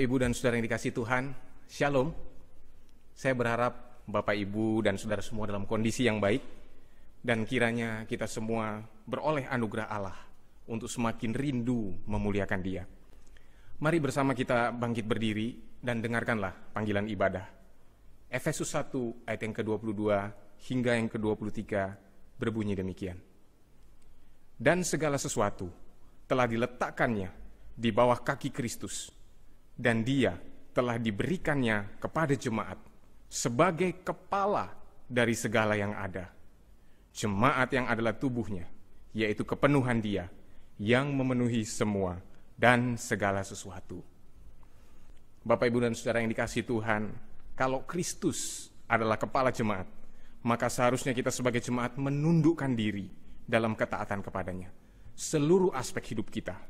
Ibu dan Saudara yang dikasihi Tuhan, Shalom. Saya berharap Bapak Ibu dan Saudara semua dalam kondisi yang baik, dan kiranya kita semua beroleh anugerah Allah untuk semakin rindu memuliakan Dia. Mari bersama kita bangkit berdiri dan dengarkanlah panggilan ibadah. Efesus 1 ayat yang ke-22 hingga yang ke-23 berbunyi demikian. Dan segala sesuatu telah diletakkannya di bawah kaki Kristus, dan Dia telah diberikannya kepada jemaat sebagai kepala dari segala yang ada. Jemaat yang adalah tubuhnya, yaitu kepenuhan Dia yang memenuhi semua dan segala sesuatu. Bapak, Ibu, dan Saudara yang dikasihi Tuhan, kalau Kristus adalah kepala jemaat, maka seharusnya kita sebagai jemaat menundukkan diri dalam ketaatan kepadanya. Seluruh aspek hidup kita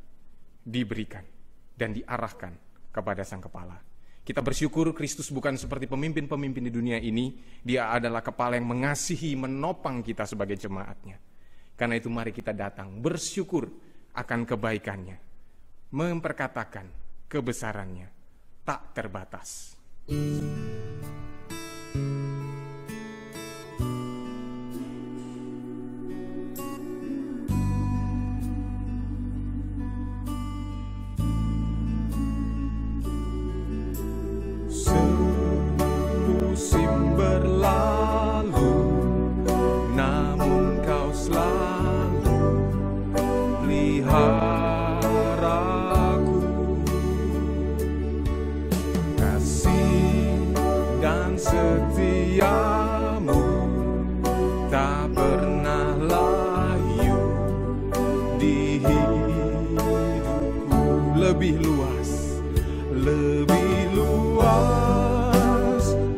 diberikan dan diarahkan kepada Sang Kepala. Kita bersyukur Kristus bukan seperti pemimpin-pemimpin di dunia ini. Dia adalah kepala yang mengasihi, menopang kita sebagai jemaatnya. Karena itu mari kita datang bersyukur akan kebaikannya, memperkatakan kebesarannya tak terbatas. Musim berlalu, namun Kau selalu peliharaku. Kasih dan setiamu tak pernah layu di hidupku. Lebih luas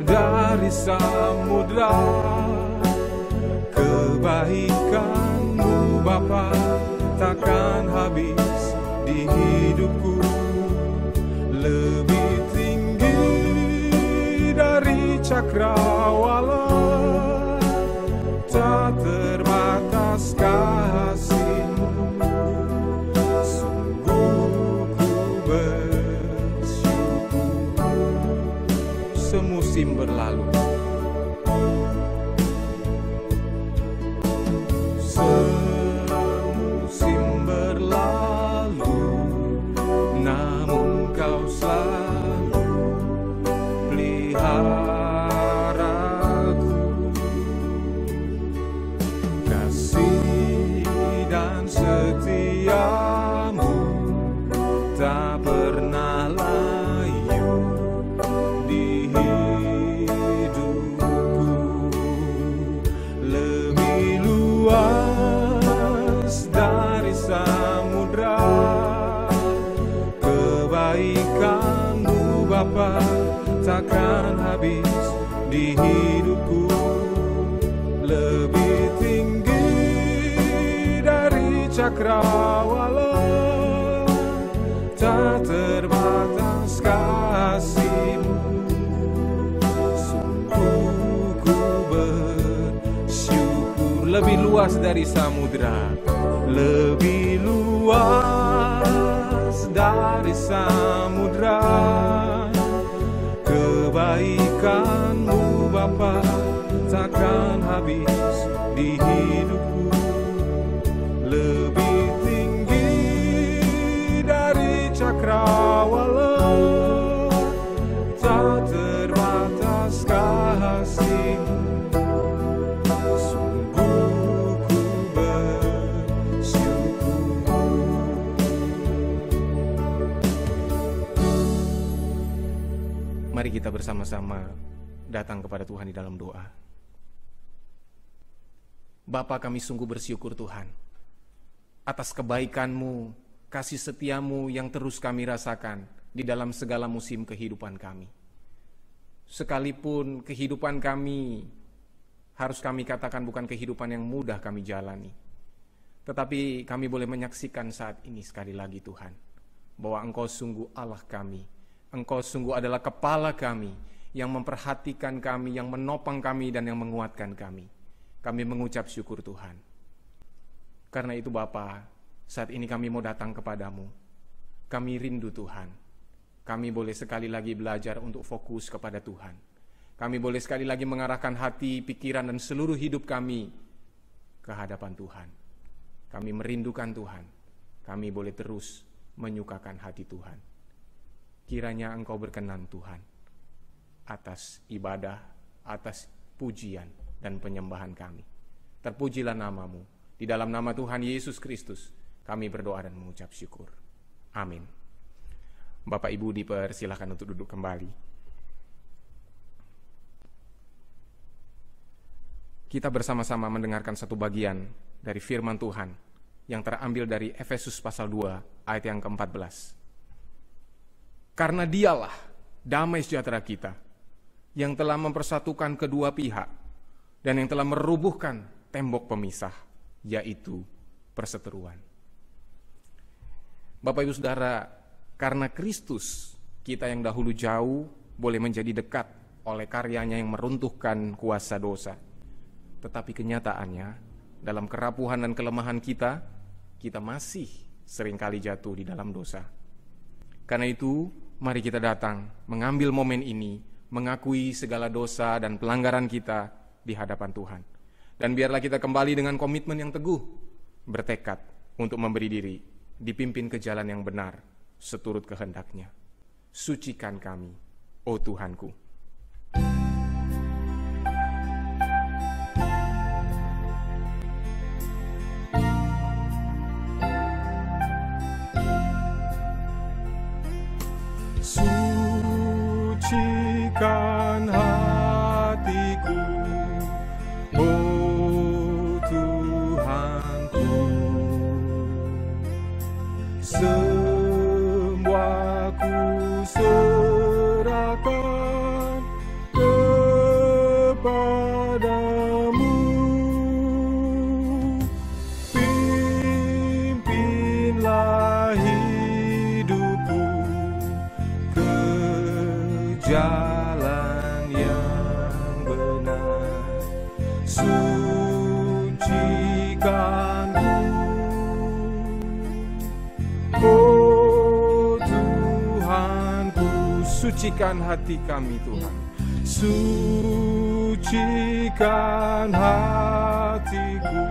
dari samudra, kebaikan-Mu Bapa takkan habis di hidupku. Lebih tinggi dari cakrawala, tak terbatas kasih-Mu. Sungguh ku bersyukur. Semusim berlalu, semusim berlalu, namun Kau selalu peliharaku. Kasih dan setiamu tak pernah layu di hidupku. Lebih luas dari samudra, kebaikan-Mu Bapa takkan habis di hidupku. Lebih tinggi dari cakrawala, tak terbatas kasih-Mu. Sungguh ku bersyukur. Lebih luas dari samudra, lebih luas dari samudra, kebaikan-Mu Bapa takkan habis di hidupku. Lebih tinggi dari cakrawala, tak terbatas kasih-Mu. Sungguh ku bersyukur. Mari kita bersama-sama datang kepada Tuhan di dalam doa. Bapa, kami sungguh bersyukur Tuhan atas kebaikan-Mu, kasih setia-Mu yang terus kami rasakan di dalam segala musim kehidupan kami. Sekalipun kehidupan kami, harus kami katakan bukan kehidupan yang mudah kami jalani, tetapi kami boleh menyaksikan saat ini sekali lagi Tuhan, bahwa Engkau sungguh Allah kami. Engkau sungguh adalah kepala kami, yang memperhatikan kami, yang menopang kami, dan yang menguatkan kami. Kami mengucap syukur Tuhan. Karena itu Bapa, saat ini kami mau datang kepadamu. Kami rindu Tuhan. kami boleh sekali lagi belajar untuk fokus kepada Tuhan. Kami boleh sekali lagi mengarahkan hati, pikiran, dan seluruh hidup kami ke hadapan Tuhan. Kami merindukan Tuhan. Kami boleh terus menyukakan hati Tuhan. Kiranya Engkau berkenan Tuhan atas ibadah, atas pujian dan penyembahan kami. Terpujilah nama-Mu. Di dalam nama Tuhan Yesus Kristus kami berdoa dan mengucap syukur. Amin. Bapak Ibu dipersilakan untuk duduk kembali. Kita bersama-sama mendengarkan satu bagian dari firman Tuhan yang terambil dari Efesus pasal 2 ayat yang ke-14. Karena Dialah damai sejahtera kita, yang telah mempersatukan kedua pihak dan yang telah merubuhkan tembok pemisah, yaitu perseteruan. Bapak Ibu Saudara, karena Kristus, kita yang dahulu jauh boleh menjadi dekat oleh karyanya yang meruntuhkan kuasa dosa. Tetapi kenyataannya, dalam kerapuhan dan kelemahan kita masih seringkali jatuh di dalam dosa. Karena itu, mari kita datang mengambil momen ini, mengakui segala dosa dan pelanggaran kita di hadapan Tuhan. Dan biarlah kita kembali dengan komitmen yang teguh, bertekad untuk memberi diri, dipimpin ke jalan yang benar, seturut kehendak-Nya. Sucikan kami, oh Tuhanku. Sucikan hatiku, oh Tuhanku. Semua ku serahkan kepadamu. Pimpinlah hidupku ke jalan yang benar. Sucikanku, oh Tuhanku. Sucikan hati kami Tuhan. Sucikan hatiku,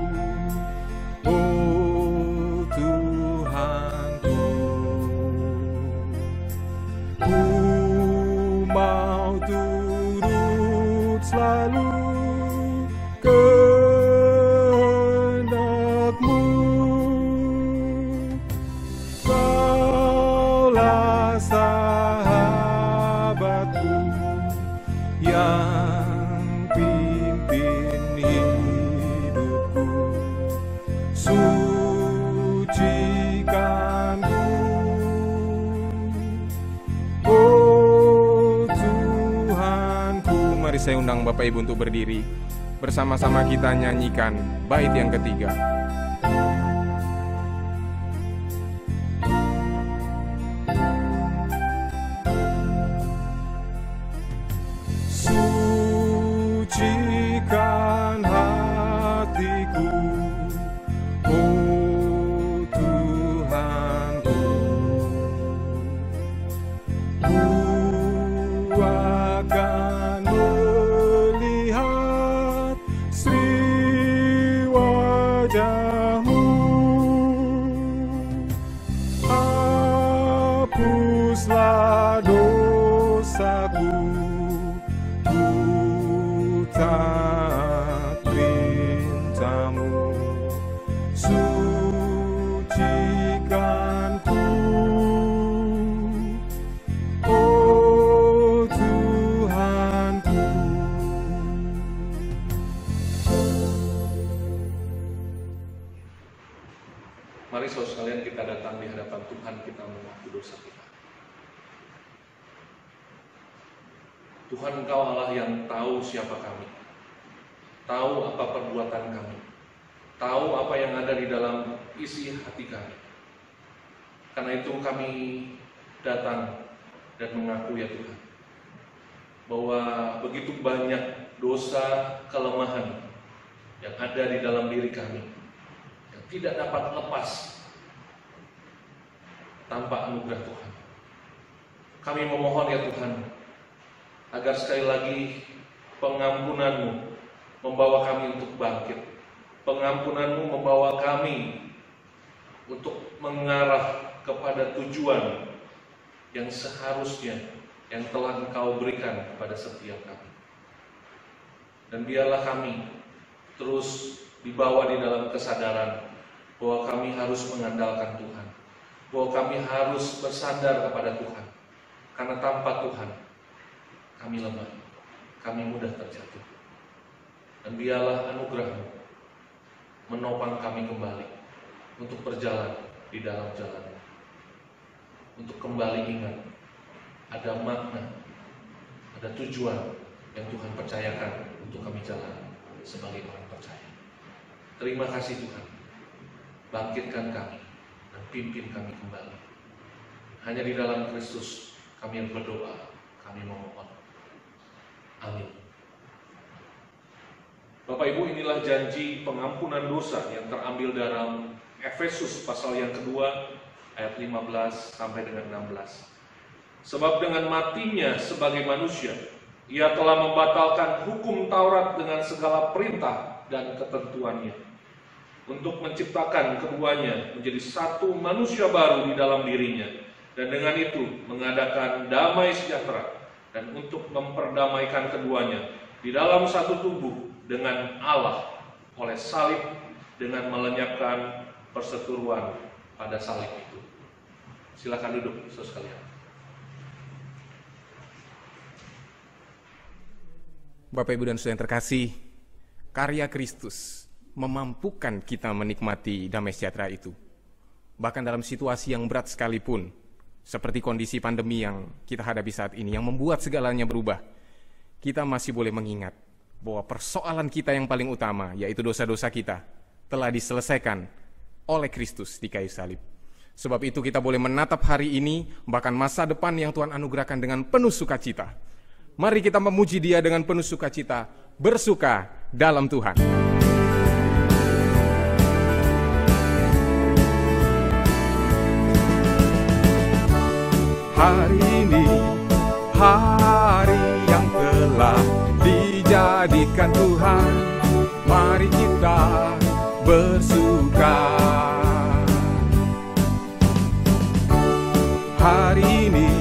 oh Tuhanku. Ku mau turut selalu kehendak-Mu. Kaulah sahabatku yang pimpin hidupku. Sucikanku, oh Tuhanku. Mari saya undang Bapak Ibu untuk berdiri. Bersama-sama kita nyanyikan bait yang ketiga. Sucikan hatiku, oh Tuhanku. Ku akan melihat sri wajah-Mu. Hapuslah dosaku, ku taat perintah-Mu. Sucikanku, oh Tuhanku. Mari saudara sekalian kita datang di hadapan Tuhan, kita mengaku dosa kita. Tuhan, Engkau Allah yang tahu siapa kami, tahu apa perbuatan kami, tahu apa yang ada di dalam isi hati kami. Karena itu kami datang dan mengaku ya Tuhan, bahwa begitu banyak dosa, kelemahan yang ada di dalam diri kami, yang tidak dapat lepas tanpa anugerah Tuhan. Kami memohon ya Tuhan, agar sekali lagi pengampunan-Mu membawa kami untuk bangkit. Pengampunan-Mu membawa kami untuk mengarah kepada tujuan yang seharusnya, yang telah Engkau berikan kepada setiap kami. Dan biarlah kami terus dibawa di dalam kesadaran bahwa kami harus mengandalkan Tuhan, bahwa kami harus bersandar kepada Tuhan, karena tanpa Tuhan kami lemah, kami mudah terjatuh. Dan biarlah anugerah-Mu menopang kami kembali untuk berjalan di dalam jalan-Mu, untuk kembali ingat ada makna, ada tujuan yang Tuhan percayakan untuk kami jalan sebagai orang percaya. Terima kasih Tuhan, bangkitkan kami dan pimpin kami kembali. Hanya di dalam Kristus kami berdoa, kami memohon. Amin. Bapak Ibu, inilah janji pengampunan dosa yang terambil dalam Efesus pasal yang kedua ayat 15 sampai dengan 16. Sebab dengan matinya sebagai manusia, ia telah membatalkan hukum Taurat dengan segala perintah dan ketentuannya, untuk menciptakan keduanya menjadi satu manusia baru di dalam dirinya, dan dengan itu mengadakan damai sejahtera, dan untuk memperdamaikan keduanya di dalam satu tubuh dengan Allah oleh salib, dengan melenyapkan perseteruan pada salib itu. Silakan duduk, saudara sekalian. Bapak, Ibu, dan Saudara yang terkasih, karya Kristus memampukan kita menikmati damai sejahtera itu. Bahkan dalam situasi yang berat sekalipun, seperti kondisi pandemi yang kita hadapi saat ini, yang membuat segalanya berubah, kita masih boleh mengingat bahwa persoalan kita yang paling utama, yaitu dosa-dosa kita, telah diselesaikan oleh Kristus di kayu salib. Sebab itu kita boleh menatap hari ini, bahkan masa depan yang Tuhan anugerahkan dengan penuh sukacita. Mari kita memuji Dia dengan penuh sukacita, bersuka dalam Tuhan. Hari ini, hari yang telah dijadikan Tuhan, mari kita bersuka. Hari ini,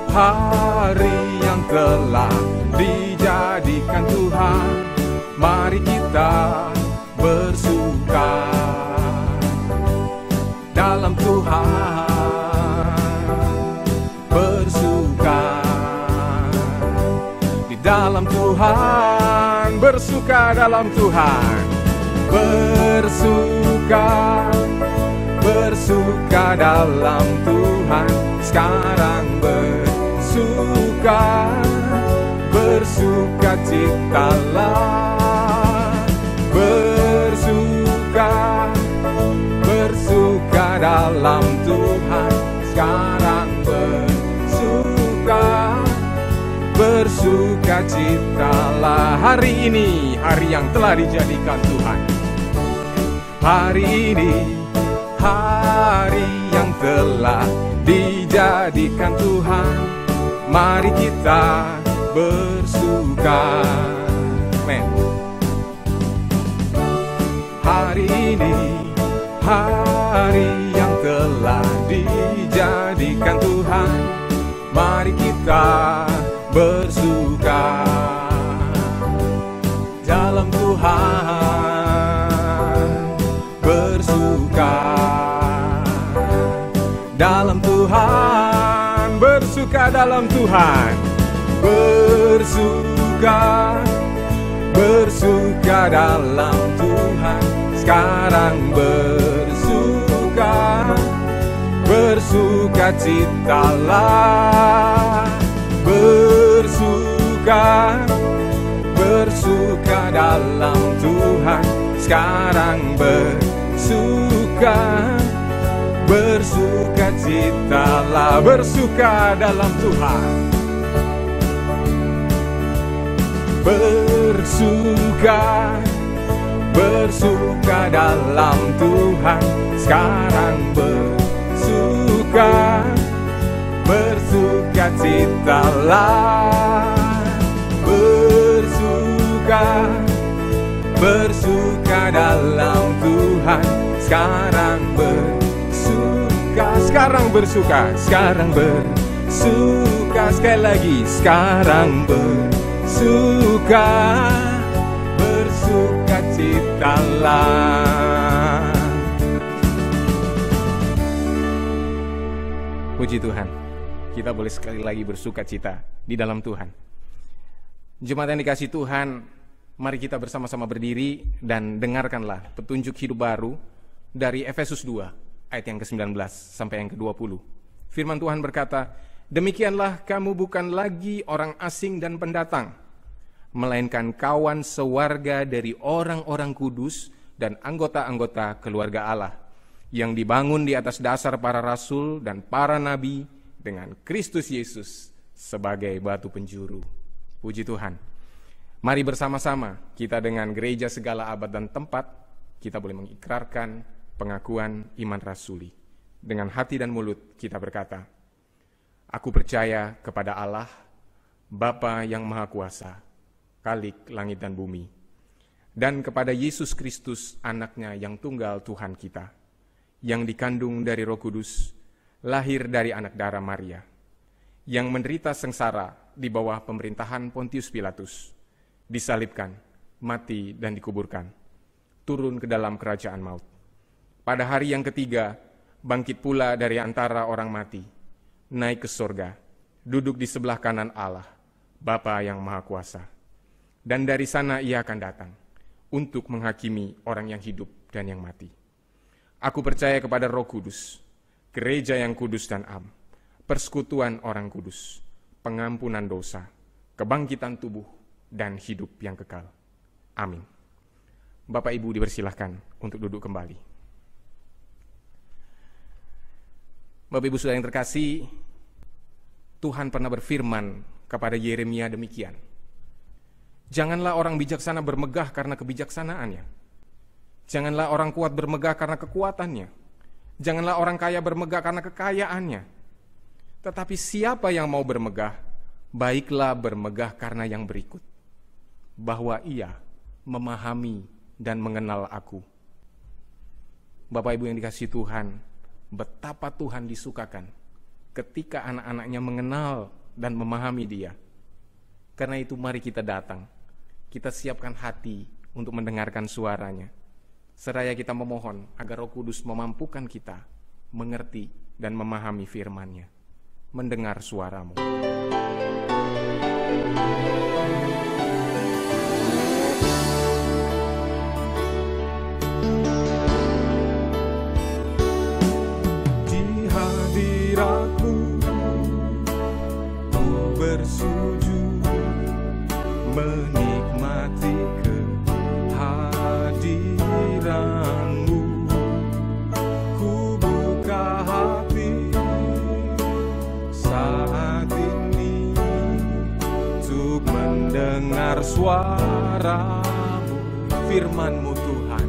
hari yang telah dijadikan Tuhan, mari kita bersuka dalam Tuhan, bersuka di dalam Tuhan, bersuka dalam Tuhan, bersuka, bersuka dalam Tuhan, sekarang bersuka, bersuka citalah, bersuka, bersuka dalam Tuhan, sekarang bersuka, bersuka citalah. Hari ini, hari yang telah dijadikan Tuhan. Hari ini, hari yang telah dijadikan Tuhan, mari kita bersuka. Amen. Hari ini, hari yang telah dijadikan Tuhan, mari kita bersuka dalam Tuhan, bersuka dalam Tuhan, bersuka dalam Tuhan, bersuka, bersuka dalam Tuhan, sekarang bersuka, bersuka citalah, bersuka, bersuka dalam Tuhan, sekarang bersuka, bersuka citalah, bersuka dalam Tuhan, bersuka, bersuka dalam Tuhan, sekarang bersuka, bersukacitalah, bersuka dalam Tuhan. Sekarang bersuka, sekali lagi, sekarang bersukacitalah. Puji Tuhan, kita boleh sekali lagi bersukacita di dalam Tuhan. Jemaat yang dikasihi Tuhan, mari kita bersama-sama berdiri dan dengarkanlah petunjuk hidup baru dari Efesus 2 ayat yang ke-19 sampai yang ke-20. Firman Tuhan berkata, "Demikianlah kamu bukan lagi orang asing dan pendatang, melainkan kawan sewarga dari orang-orang kudus dan anggota-anggota keluarga Allah, yang dibangun di atas dasar para rasul dan para nabi dengan Kristus Yesus sebagai batu penjuru." Puji Tuhan. Mari bersama-sama kita dengan gereja segala abad dan tempat, kita boleh mengikrarkan pengakuan iman rasuli. Dengan hati dan mulut kita berkata, "Aku percaya kepada Allah, Bapa yang Maha Kuasa, Khalik langit dan bumi, dan kepada Yesus Kristus, anaknya yang tunggal Tuhan kita, yang dikandung dari Roh Kudus, lahir dari anak darah Maria, yang menderita sengsara di bawah pemerintahan Pontius Pilatus, disalibkan, mati dan dikuburkan, turun ke dalam kerajaan maut. Pada hari yang ketiga, bangkit pula dari antara orang mati, naik ke sorga, duduk di sebelah kanan Allah, Bapa yang Maha Kuasa. Dan dari sana ia akan datang untuk menghakimi orang yang hidup dan yang mati. Aku percaya kepada Roh Kudus, gereja yang kudus dan am, persekutuan orang kudus, pengampunan dosa, kebangkitan tubuh, dan hidup yang kekal. Amin." Bapak Ibu dipersilahkan untuk duduk kembali. Bapak Ibu Saudara yang terkasih, Tuhan pernah berfirman kepada Yeremia demikian, "Janganlah orang bijaksana bermegah karena kebijaksanaannya. Janganlah orang kuat bermegah karena kekuatannya. Janganlah orang kaya bermegah karena kekayaannya. Tetapi siapa yang mau bermegah, baiklah bermegah karena yang berikut, bahwa ia memahami dan mengenal aku." Bapak Ibu yang dikasihi Tuhan, betapa Tuhan disukakan ketika anak-anaknya mengenal dan memahami Dia. Karena itu mari kita datang, kita siapkan hati untuk mendengarkan suaranya, seraya kita memohon agar Roh Kudus memampukan kita mengerti dan memahami firman-Nya. Mendengar suara-Mu. Bersujud menikmati kehadiran-Mu, ku buka hati saat ini untuk mendengar suara-Mu. Firman-Mu Tuhan,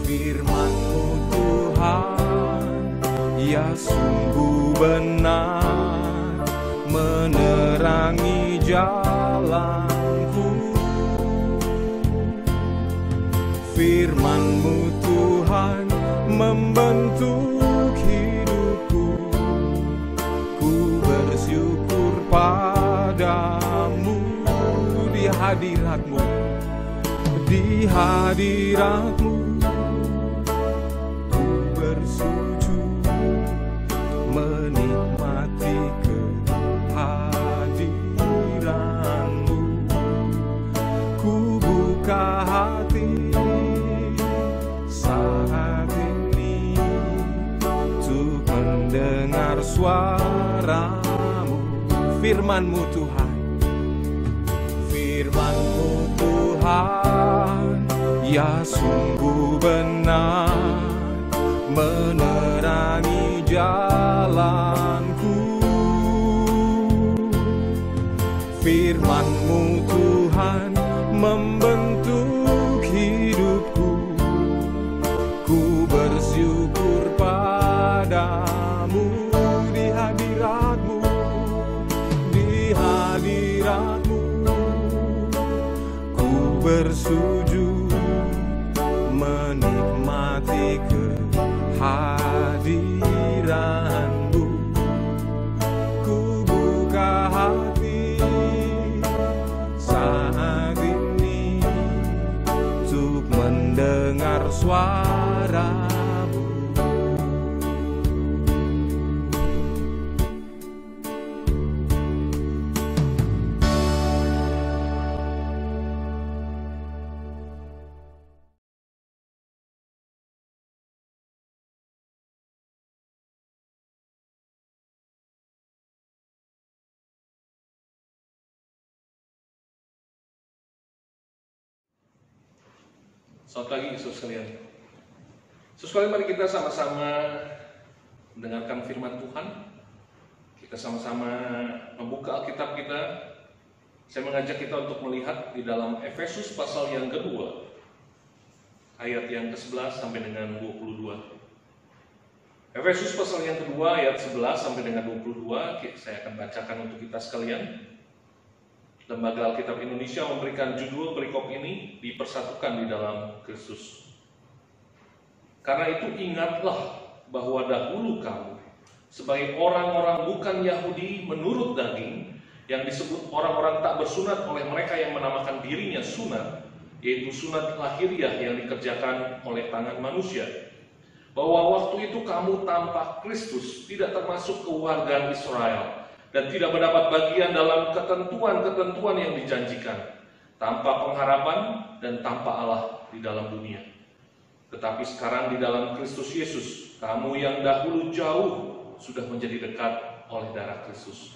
firman-Mu Tuhan, ya sungguh benar, menerangi jalanku. Firman-Mu Tuhan membentuk hidupku, ku bersyukur padamu. Di hadirat-Mu, di hadirat-Mu ku bersujud menikmati kehadiran-Mu, ku buka hati saat ini untuk mendengar suara-Mu. Firman-Mu Tuhan, firman-Mu Tuhan, ya sungguh benar, menerangi jalanku. Firman-Mu Tuhan membentuk hidupku, ku bersyukur padamu. Di hadirat bersujud menikmati kehadiran-Mu. Ku buka hati saat ini untuk mendengar suara-Mu. Selamat pagi, saudara sekalian. Saudara sekalian, mari kita sama-sama mendengarkan firman Tuhan. Kita sama-sama membuka Alkitab kita. Saya mengajak kita untuk melihat di dalam Efesus pasal yang kedua, ayat yang ke-11 sampai dengan 22. Efesus pasal yang kedua, ayat 11 sampai dengan 22, saya akan bacakan untuk kita sekalian. Lembaga Alkitab Indonesia memberikan judul perikop ini, dipersatukan di dalam Kristus. Karena itu ingatlah bahwa dahulu kamu sebagai orang-orang bukan Yahudi menurut daging, yang disebut orang-orang tak bersunat oleh mereka yang menamakan dirinya sunat, yaitu sunat lahiriah yang dikerjakan oleh tangan manusia. Bahwa waktu itu kamu tanpa Kristus tidak termasuk kewargaan Israel, dan tidak mendapat bagian dalam ketentuan-ketentuan yang dijanjikan, tanpa pengharapan dan tanpa Allah di dalam dunia. Tetapi sekarang di dalam Kristus Yesus, kamu yang dahulu jauh sudah menjadi dekat oleh darah Kristus.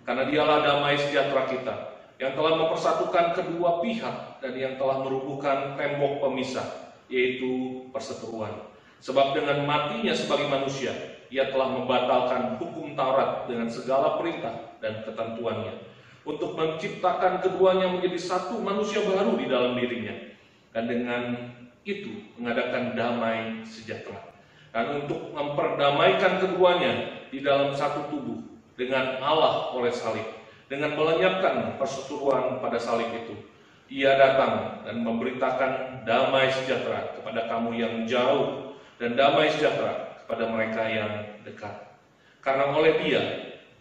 Karena Dialah damai sejahtera kita, yang telah mempersatukan kedua pihak dan yang telah merubuhkan tembok pemisah, yaitu perseteruan. Sebab dengan matinya sebagai manusia, Ia telah membatalkan hukum Taurat dengan segala perintah dan ketentuannya, untuk menciptakan keduanya menjadi satu manusia baru di dalam dirinya, dan dengan itu mengadakan damai sejahtera, dan untuk memperdamaikan keduanya di dalam satu tubuh dengan Allah oleh salib, dengan melenyapkan perseteruan pada salib itu. Ia datang dan memberitakan damai sejahtera kepada kamu yang jauh, dan damai sejahtera kepada mereka yang dekat. Karena oleh Dia,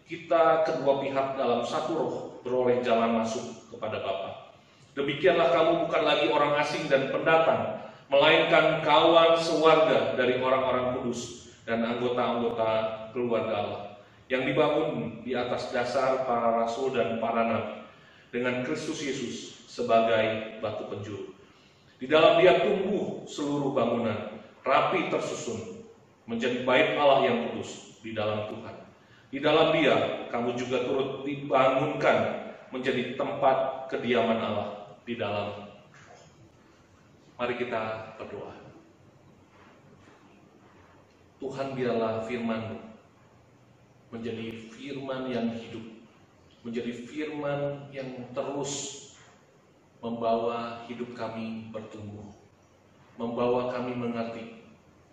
kita kedua pihak dalam satu roh beroleh jalan masuk kepada Bapa. Demikianlah kamu bukan lagi orang asing dan pendatang, melainkan kawan sewarga dari orang-orang kudus dan anggota-anggota keluarga Allah, yang dibangun di atas dasar para rasul dan para nabi, dengan Kristus Yesus sebagai batu penjuru. Di dalam Dia tumbuh seluruh bangunan, rapi tersusun, menjadi bait Allah yang kudus di dalam Tuhan. Di dalam Dia, kamu juga turut dibangunkan menjadi tempat kediaman Allah di dalam. Mari kita berdoa. Tuhan, biarlah firman-Mu menjadi firman yang hidup, menjadi firman yang terus membawa hidup kami bertumbuh, membawa kami mengerti,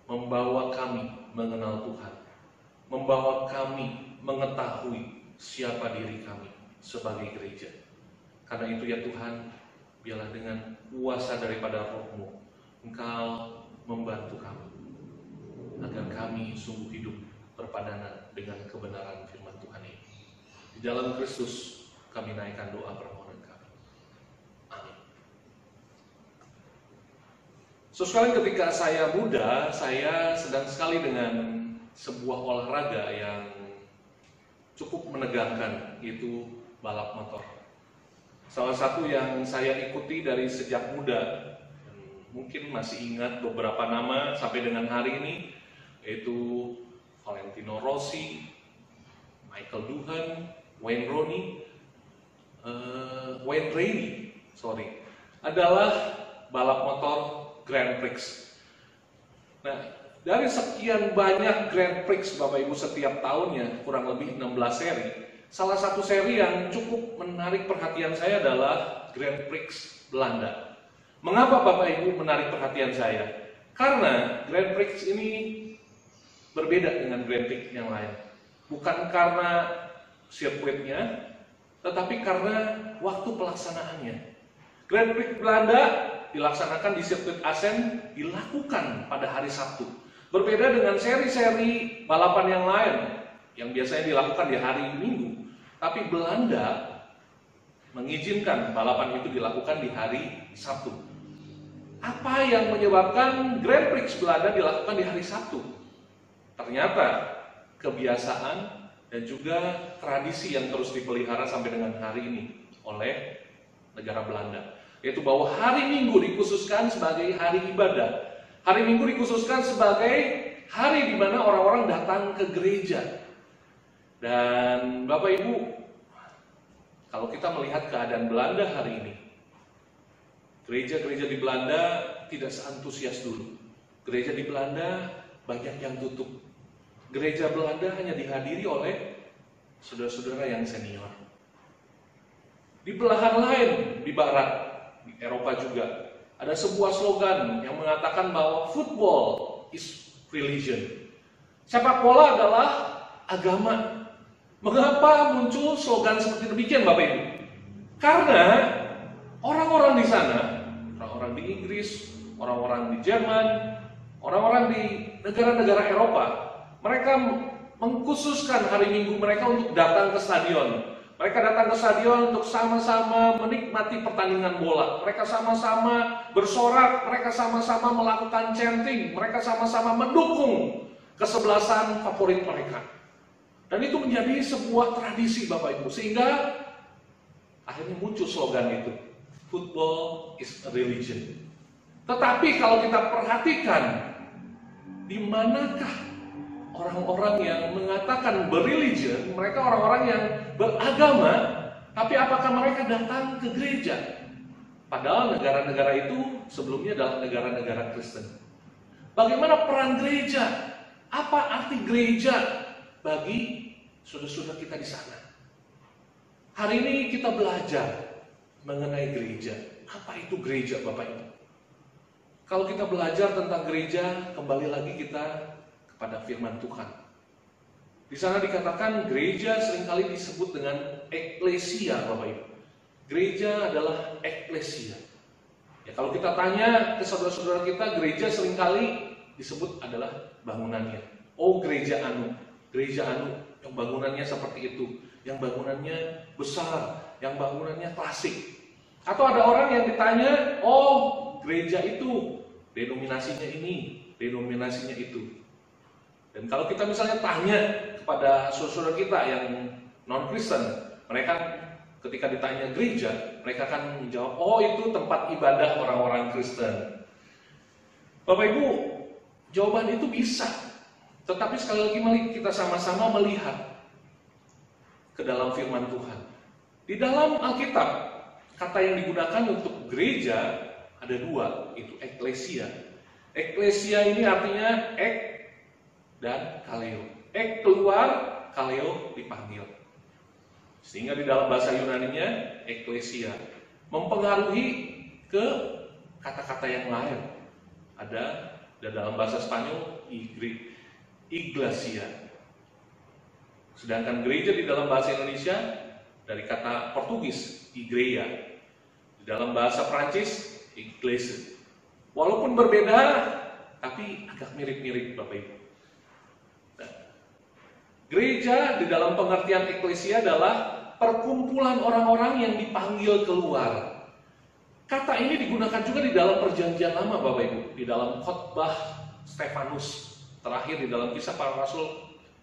membawa kami mengenal Tuhan, membawa kami mengetahui siapa diri kami sebagai gereja. Karena itu ya Tuhan, biarlah dengan kuasa daripada Roh-Mu, Engkau membantu kami, agar kami sungguh hidup berpadanan dengan kebenaran firman Tuhan ini. Di dalam Kristus kami naikkan doa permohonan kami. Amin. Sekali ketika saya muda, saya sedang sekali dengan sebuah olahraga yang cukup menegangkan, yaitu balap motor. Salah satu yang saya ikuti dari sejak muda, mungkin masih ingat beberapa nama sampai dengan hari ini, yaitu Valentino Rossi, Michael Duhan, Wayne Rainey, adalah balap motor Grand Prix. Nah, dari sekian banyak Grand Prix Bapak Ibu setiap tahunnya, kurang lebih 16 seri, salah satu seri yang cukup menarik perhatian saya adalah Grand Prix Belanda. Mengapa Bapak Ibu menarik perhatian saya? Karena Grand Prix ini berbeda dengan Grand Prix yang lain. Bukan karena sirkuitnya, tetapi karena waktu pelaksanaannya. Grand Prix Belanda dilaksanakan di sirkuit Assen, dilakukan pada hari Sabtu. Berbeda dengan seri-seri balapan yang lain yang biasanya dilakukan di hari Minggu. Tapi Belanda mengizinkan balapan itu dilakukan di hari Sabtu. Apa yang menyebabkan Grand Prix Belanda dilakukan di hari Sabtu? Ternyata kebiasaan dan juga tradisi yang terus dipelihara sampai dengan hari ini oleh negara Belanda, yaitu bahwa hari Minggu dikhususkan sebagai hari ibadah. Hari Minggu dikhususkan sebagai hari di mana orang-orang datang ke gereja. Dan Bapak Ibu, kalau kita melihat keadaan Belanda hari ini, gereja-gereja di Belanda tidak seantusias dulu. Gereja di Belanda banyak yang tutup. Gereja Belanda hanya dihadiri oleh saudara-saudara yang senior. Di belahan lain, di barat, di Eropa juga, ada sebuah slogan yang mengatakan bahwa football is religion. Sepak bola adalah agama. Mengapa muncul slogan seperti demikian, Bapak Ibu? Karena orang-orang di sana, orang-orang di Inggris, orang-orang di Jerman, orang-orang di negara-negara Eropa, mereka mengkhususkan hari Minggu mereka untuk datang ke stadion. Mereka datang ke stadion untuk sama-sama menikmati pertandingan bola. Mereka sama-sama bersorak, mereka sama-sama melakukan chanting, mereka sama-sama mendukung kesebelasan favorit mereka. Dan itu menjadi sebuah tradisi, Bapak Ibu, sehingga akhirnya muncul slogan itu, football is a religion. Tetapi kalau kita perhatikan, di manakah orang-orang yang mengatakan berreligion, mereka orang-orang yang beragama, tapi apakah mereka datang ke gereja? Padahal negara-negara itu sebelumnya adalah negara-negara Kristen. Bagaimana peran gereja? Apa arti gereja bagi saudara-saudara kita di sana? Hari ini kita belajar mengenai gereja. Apa itu gereja, Bapak Ibu? Kalau kita belajar tentang gereja, kembali lagi kita pada firman Tuhan. Di sana dikatakan gereja seringkali disebut dengan eklesia, Bapak Ibu. Gereja adalah eklesia. Ya, kalau kita tanya ke saudara-saudara kita, gereja seringkali disebut adalah bangunannya. Oh, gereja anu, yang bangunannya seperti itu, yang bangunannya besar, yang bangunannya klasik. Atau ada orang yang ditanya, oh, gereja itu denominasinya ini, denominasinya itu. Dan kalau kita misalnya tanya kepada saudara-saudara kita yang non-Kristen, mereka ketika ditanya gereja, mereka akan menjawab, oh itu tempat ibadah orang-orang Kristen. Bapak Ibu, jawaban itu bisa. Tetapi sekali lagi mari kita sama-sama melihat ke dalam firman Tuhan. Di dalam Alkitab, kata yang digunakan untuk gereja ada dua, itu eklesia. Eklesia ini artinya ek dan kaleo. Ek keluar, kaleo dipanggil. Sehingga di dalam bahasa Yunaninya, eklesia mempengaruhi ke kata-kata yang lain. Ada dan dalam bahasa Spanyol, iglesia. Sedangkan gereja di dalam bahasa Indonesia dari kata Portugis, igreja. Di dalam bahasa Prancis, iglesia. Walaupun berbeda, tapi agak mirip-mirip, Bapak Ibu. Gereja di dalam pengertian eklesia adalah perkumpulan orang-orang yang dipanggil keluar. Kata ini digunakan juga di dalam perjanjian lama, Bapak Ibu. Di dalam khotbah Stefanus, terakhir di dalam Kisah Para Rasul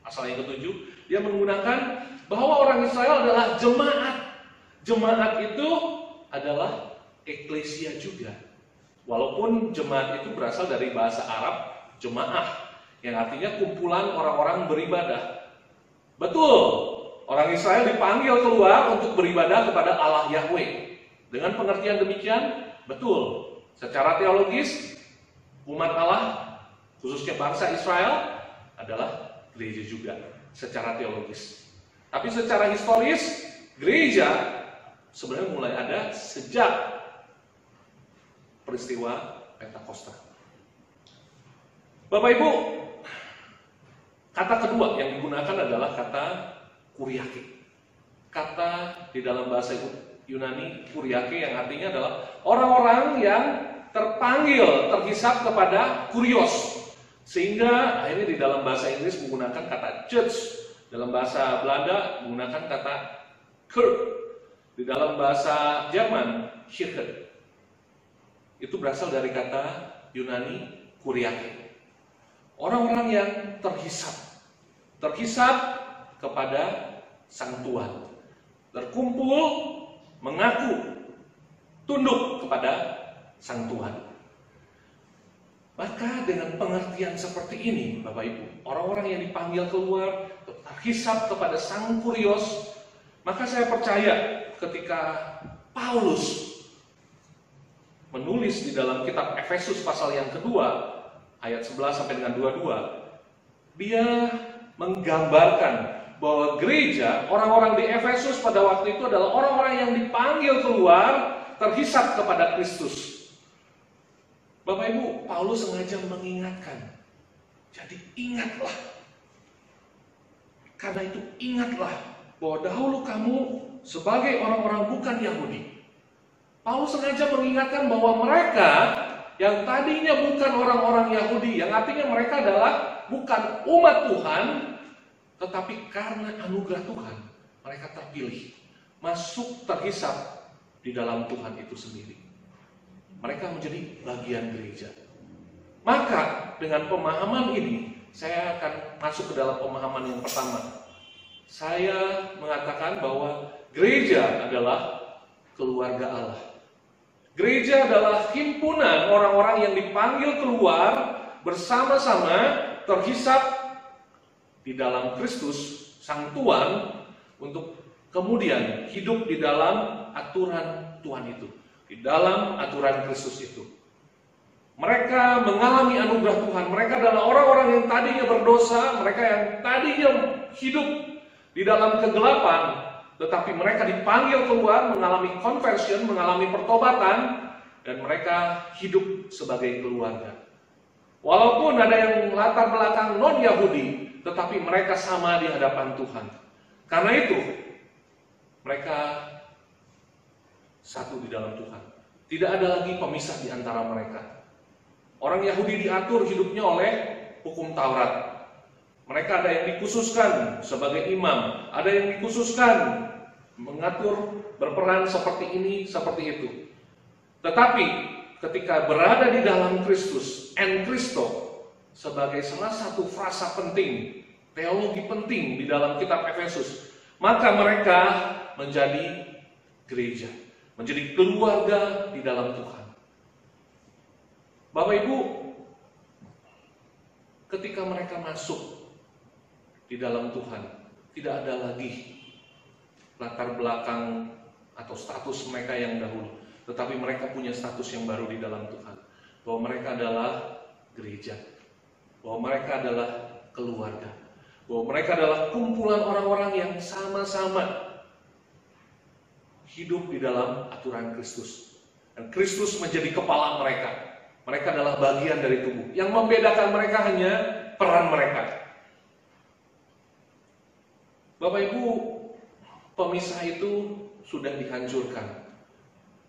pasal yang ke-7, dia menggunakan bahwa orang Israel adalah jemaat. Jemaat itu adalah eklesia juga. Walaupun jemaat itu berasal dari bahasa Arab jemaah, yang artinya kumpulan orang-orang beribadah. Betul, orang Israel dipanggil keluar untuk beribadah kepada Allah Yahweh. Dengan pengertian demikian, betul. Secara teologis, umat Allah, khususnya bangsa Israel, adalah gereja juga. Secara teologis. Tapi secara historis, gereja sebenarnya mulai ada sejak peristiwa Pentakosta. Bapak Ibu, kata kedua yang digunakan adalah kata kuriake. Kata di dalam bahasa Yunani kuriake, yang artinya adalah orang-orang yang terpanggil, terhisap kepada kurios. Sehingga akhirnya di dalam bahasa Inggris menggunakan kata church, dalam bahasa Belanda menggunakan kata kerk, di dalam bahasa Jerman Kirche. Itu berasal dari kata Yunani kuriake. Orang-orang yang terhisap kepada Sang Tuhan, terkumpul, mengaku tunduk kepada Sang Tuhan. Maka dengan pengertian seperti ini, Bapak Ibu, orang-orang yang dipanggil keluar, terhisap kepada Sang Kurios, maka saya percaya ketika Paulus menulis di dalam kitab Efesus pasal yang kedua, ayat 11 sampai dengan 22, dia menggambarkan bahwa gereja, orang-orang di Efesus pada waktu itu adalah orang-orang yang dipanggil keluar, terhisap kepada Kristus. Bapak Ibu, Paulus sengaja mengingatkan. Jadi ingatlah. Karena itu ingatlah bahwa dahulu kamu sebagai orang-orang bukan Yahudi. Paulus sengaja mengingatkan bahwa mereka yang tadinya bukan orang-orang Yahudi, yang artinya mereka adalah bukan umat Tuhan, tetapi karena anugerah Tuhan, mereka terpilih, masuk terhisap di dalam Tuhan itu sendiri. Mereka menjadi bagian gereja. Maka dengan pemahaman ini, saya akan masuk ke dalam pemahaman yang pertama. Saya mengatakan bahwa gereja adalah keluarga Allah. Gereja adalah himpunan orang-orang yang dipanggil keluar bersama-sama terhisap di dalam Kristus, Sang Tuhan, untuk kemudian hidup di dalam aturan Tuhan itu, di dalam aturan Kristus itu. Mereka mengalami anugerah Tuhan. Mereka adalah orang-orang yang tadinya berdosa, mereka yang tadinya hidup di dalam kegelapan, tetapi mereka dipanggil keluar, mengalami conversion, mengalami pertobatan, dan mereka hidup sebagai keluarga. Walaupun ada yang latar belakang non-Yahudi, tetapi mereka sama di hadapan Tuhan. Karena itu, mereka satu di dalam Tuhan. Tidak ada lagi pemisah di antara mereka. Orang Yahudi diatur hidupnya oleh hukum Taurat. Mereka ada yang dikhususkan sebagai imam, ada yang dikhususkan mengatur berperan seperti ini, seperti itu. Tetapi ketika berada di dalam Kristus, en Kristo, sebagai salah satu frasa penting, teologi penting di dalam kitab Efesus, maka mereka menjadi gereja, menjadi keluarga di dalam Tuhan. Bapak Ibu, ketika mereka masuk di dalam Tuhan, tidak ada lagi latar belakang atau status mereka yang dahulu, tetapi mereka punya status yang baru di dalam Tuhan, bahwa mereka adalah gereja, bahwa mereka adalah keluarga, bahwa mereka adalah kumpulan orang-orang yang sama-sama hidup di dalam aturan Kristus, dan Kristus menjadi kepala mereka. Mereka adalah bagian dari tubuh. Yang membedakan mereka hanya peran mereka. Bapak Ibu, pemisah itu sudah dihancurkan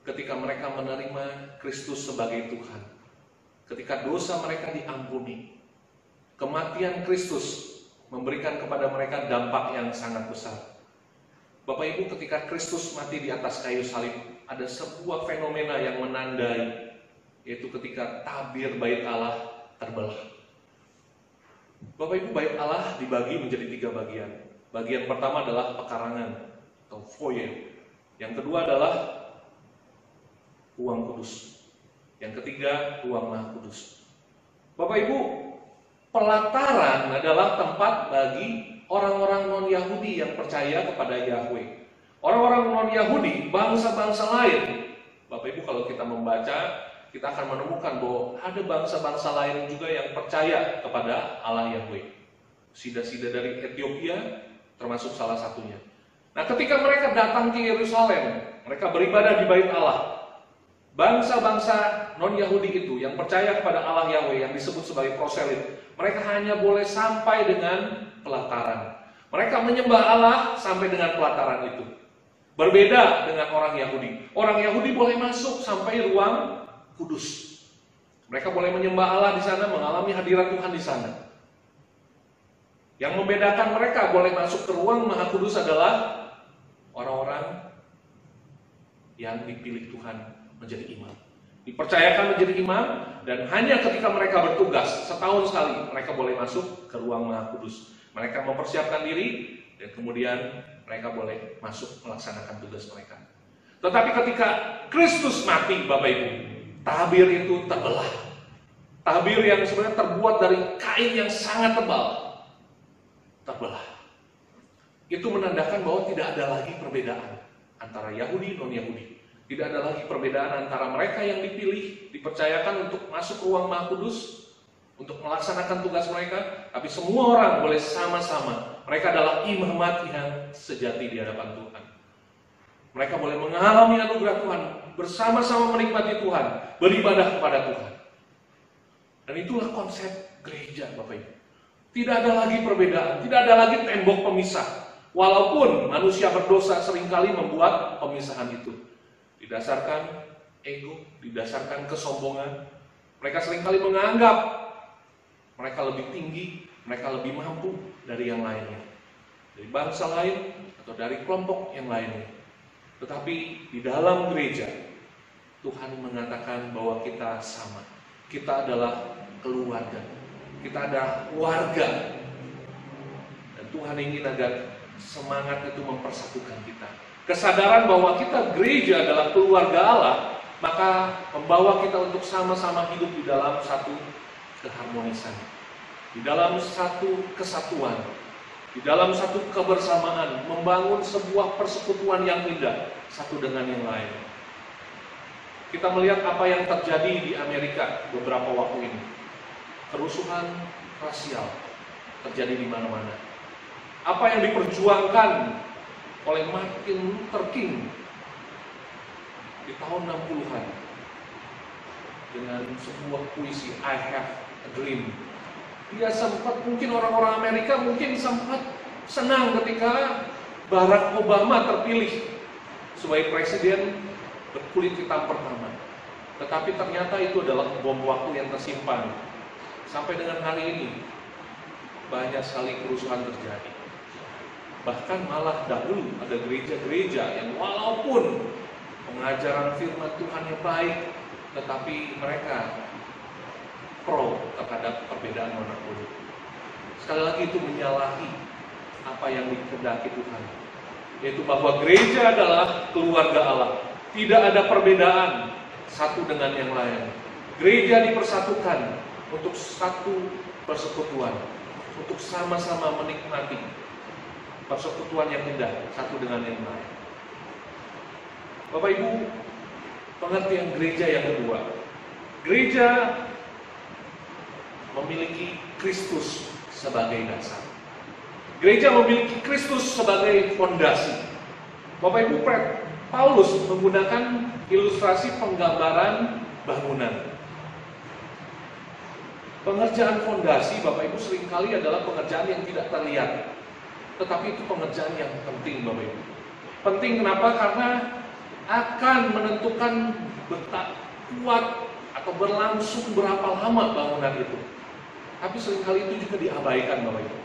ketika mereka menerima Kristus sebagai Tuhan. Ketika dosa mereka diampuni, kematian Kristus memberikan kepada mereka dampak yang sangat besar. Bapak Ibu, ketika Kristus mati di atas kayu salib, ada sebuah fenomena yang menandai, yaitu ketika tabir bait Allah terbelah. Bapak Ibu, bait Allah dibagi menjadi 3 bagian. Bagian pertama adalah pekarangan atau foyer. Yang kedua adalah ruang kudus. Yang ketiga, ruang maha kudus. Bapak Ibu, pelataran adalah tempat bagi orang-orang non-Yahudi yang percaya kepada Yahweh. Orang-orang non-Yahudi, bangsa-bangsa lain. Bapak Ibu, kalau kita membaca, kita akan menemukan bahwa ada bangsa-bangsa lain juga yang percaya kepada Allah Yahweh. Sida-sida dari Ethiopia termasuk salah satunya. Nah, ketika mereka datang ke Yerusalem, mereka beribadah di bait Allah. Bangsa-bangsa non-Yahudi itu yang percaya kepada Allah Yahweh, yang disebut sebagai proselit, mereka hanya boleh sampai dengan pelataran. Mereka menyembah Allah sampai dengan pelataran itu. Berbeda dengan orang Yahudi. Orang Yahudi boleh masuk sampai ruang kudus. Mereka boleh menyembah Allah di sana, mengalami hadirat Tuhan di sana. Yang membedakan mereka boleh masuk ke ruang Maha Kudus adalah orang-orang yang dipilih Tuhan menjadi imam. Dipercayakan menjadi imam, dan hanya ketika mereka bertugas, setahun sekali mereka boleh masuk ke ruang Maha Kudus. Mereka mempersiapkan diri, dan kemudian mereka boleh masuk melaksanakan tugas mereka. Tetapi ketika Kristus mati, Bapak Ibu, tabir itu terbelah. Tabir yang sebenarnya terbuat dari kain yang sangat tebal, terbelah. Itu menandakan bahwa tidak ada lagi perbedaan antara Yahudi dan non-Yahudi. Tidak ada lagi perbedaan antara mereka yang dipilih, dipercayakan untuk masuk ruang Maha Kudus, untuk melaksanakan tugas mereka, tapi semua orang boleh sama-sama. Mereka adalah imamat yang sejati di hadapan Tuhan. Mereka boleh mengalami anugerah Tuhan, bersama-sama menikmati Tuhan, beribadah kepada Tuhan. Dan itulah konsep gereja, Bapak Ibu. Tidak ada lagi perbedaan, tidak ada lagi tembok pemisah. Walaupun manusia berdosa seringkali membuat pemisahan itu. Didasarkan ego, didasarkan kesombongan. Mereka seringkali menganggap mereka lebih tinggi, mereka lebih mampu dari yang lainnya. Dari bangsa lain atau dari kelompok yang lainnya. Tetapi di dalam gereja, Tuhan mengatakan bahwa kita sama. Kita adalah keluarga. Kita adalah warga. Dan Tuhan ingin agar semangat itu mempersatukan kita. Kesadaran bahwa kita gereja adalah keluarga Allah, maka membawa kita untuk sama-sama hidup di dalam satu keharmonisan, di dalam satu kesatuan, di dalam satu kebersamaan, membangun sebuah persekutuan yang indah satu dengan yang lain. Kita melihat apa yang terjadi di Amerika beberapa waktu ini. Kerusuhan rasial terjadi di mana-mana. Apa yang diperjuangkan oleh Martin Luther King di tahun 60-an dengan sebuah puisi I Have a Dream. Dia sempat, mungkin orang-orang Amerika mungkin sempat senang ketika Barack Obama terpilih sebagai presiden berkulit hitam pertama. Tetapi ternyata itu adalah bom waktu yang tersimpan. Sampai dengan hari ini banyak sekali kerusuhan terjadi. Bahkan malah dahulu ada gereja-gereja yang walaupun pengajaran firman Tuhan yang baik, tetapi mereka pro terhadap perbedaan manapun. Sekali lagi itu menyalahi apa yang dikehendaki Tuhan, yaitu bahwa gereja adalah keluarga Allah. Tidak ada perbedaan satu dengan yang lain. Gereja dipersatukan untuk satu persekutuan, untuk sama-sama menikmati persekutuan yang indah satu dengan yang lain. Bapak Ibu, pengertian gereja yang kedua. Gereja memiliki Kristus sebagai dasar. Gereja memiliki Kristus sebagai fondasi. Bapak Ibu, Paulus menggunakan ilustrasi penggambaran bangunan. Pengerjaan fondasi, Bapak Ibu, seringkali adalah pengerjaan yang tidak terlihat. Tetapi itu pengerjaan yang penting, Bapak Ibu. Penting kenapa? Karena akan menentukan betapa kuat atau berlangsung berapa lama bangunan itu. Tapi seringkali itu juga diabaikan, Bapak Ibu.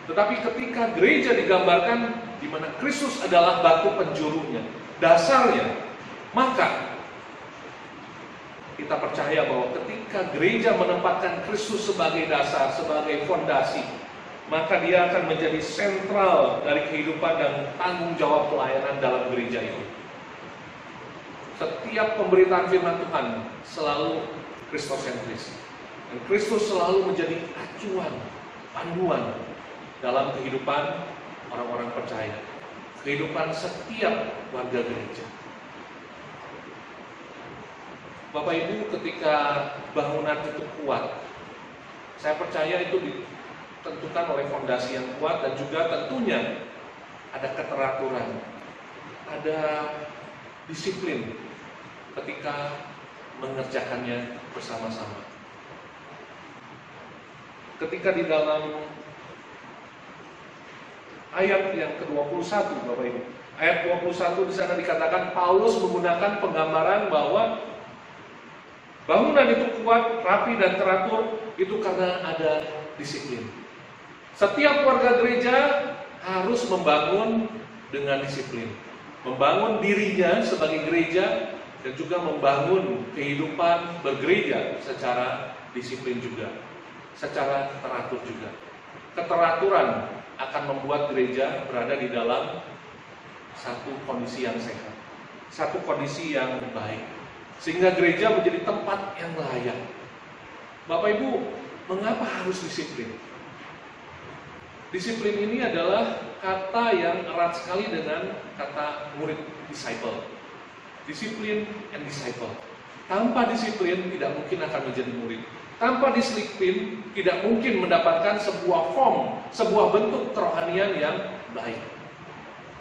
Tetapi ketika gereja digambarkan di mana Kristus adalah batu penjurunya, dasarnya, maka kita percaya bahwa ketika gereja menempatkan Kristus sebagai dasar, sebagai fondasi, maka dia akan menjadi sentral dari kehidupan dan tanggung jawab pelayanan dalam gereja itu. Setiap pemberitaan firman Tuhan selalu Kristosentris. Dan Kristus selalu menjadi acuan, panduan dalam kehidupan orang-orang percaya. Kehidupan setiap warga gereja. Bapak Ibu, ketika bangunan itu kuat, saya percaya itu ditentukan oleh fondasi yang kuat dan juga tentunya ada keteraturan, ada disiplin ketika mengerjakannya bersama-sama. Ketika di dalam ayat yang ke-21, Bapak Ibu, Ayat 21 di sana dikatakan Paulus menggunakan penggambaran bahwa bangunan itu kuat, rapi dan teratur itu karena ada disiplin. Setiap warga gereja harus membangun dengan disiplin. Membangun dirinya sebagai gereja dan juga membangun kehidupan bergereja secara disiplin juga, secara teratur juga. Keteraturan akan membuat gereja berada di dalam satu kondisi yang sehat, satu kondisi yang baik, sehingga gereja menjadi tempat yang layak. Bapak Ibu, mengapa harus disiplin? Disiplin ini adalah kata yang erat sekali dengan kata murid, disciple. Disiplin and disciple. Tanpa disiplin tidak mungkin akan menjadi murid. Tanpa disiplin tidak mungkin mendapatkan sebuah form, sebuah bentuk kerohanian yang baik.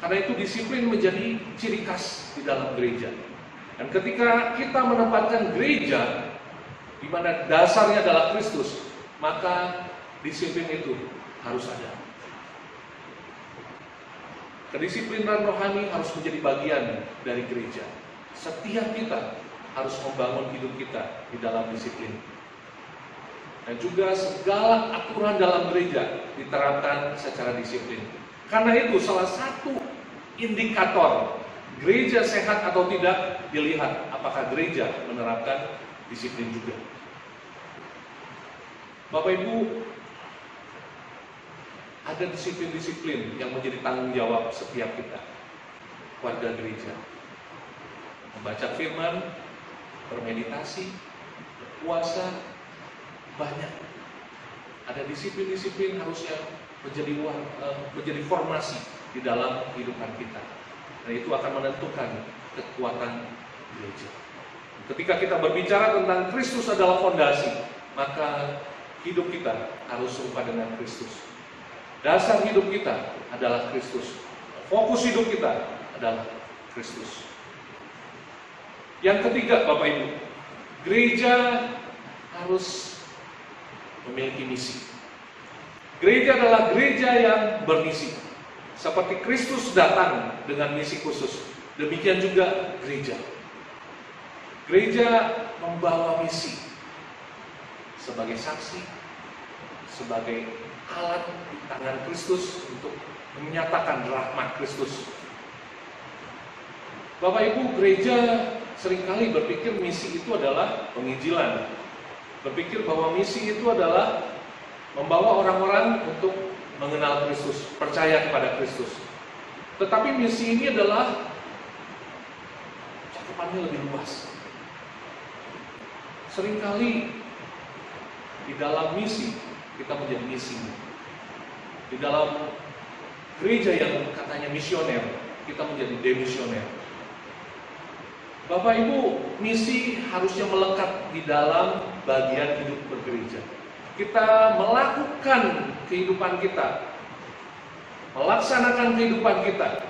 Karena itu disiplin menjadi ciri khas di dalam gereja. Dan ketika kita menempatkan gereja di mana dasarnya adalah Kristus, maka disiplin itu harus ada. Kedisiplinan rohani harus menjadi bagian dari gereja. Setiap kita harus membangun hidup kita di dalam disiplin. Dan juga segala aturan dalam gereja diterapkan secara disiplin. Karena itu salah satu indikator gereja sehat atau tidak dilihat apakah gereja menerapkan disiplin juga. Bapak Ibu, ada disiplin-disiplin yang menjadi tanggung jawab setiap kita, warga gereja. Membaca firman, bermeditasi, berpuasa, banyak. Ada disiplin-disiplin harusnya menjadi formasi di dalam kehidupan kita. Dan itu akan menentukan kekuatan gereja. Ketika kita berbicara tentang Kristus adalah fondasi, maka hidup kita harus serupa dengan Kristus. Dasar hidup kita adalah Kristus. Fokus hidup kita adalah Kristus. Yang ketiga, Bapak Ibu, gereja harus memiliki misi. Gereja adalah gereja yang bermisi. Seperti Kristus datang dengan misi khusus, demikian juga gereja. Gereja membawa misi sebagai saksi, sebagai alat di tangan Kristus untuk menyatakan rahmat Kristus. Bapak Ibu, gereja seringkali berpikir misi itu adalah penginjilan. Berpikir bahwa misi itu adalah membawa orang-orang untuk mengenal Kristus, percaya kepada Kristus. Tetapi misi ini adalah cakupannya lebih luas. Seringkali di dalam misi kita menjadi misi. Di dalam gereja yang katanya misioner, kita menjadi demisioner. Bapak Ibu, misi harusnya melekat di dalam bagian hidup bergereja. Kita melakukan kehidupan kita, melaksanakan kehidupan kita,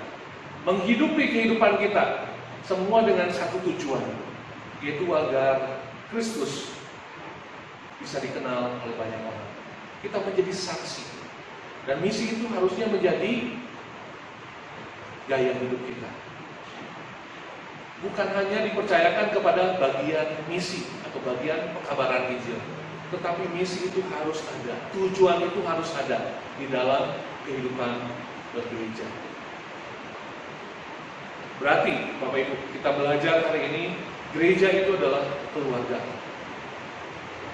menghidupi kehidupan kita, semua dengan satu tujuan, yaitu agar Kristus bisa dikenal oleh banyak orang. Kita menjadi saksi. Dan misi itu harusnya menjadi gaya hidup kita. Bukan hanya dipercayakan kepada bagian misi atau bagian pekabaran Injil, tetapi misi itu harus ada, tujuan itu harus ada di dalam kehidupan bergereja. Berarti Bapak Ibu, kita belajar hari ini, gereja itu adalah keluarga.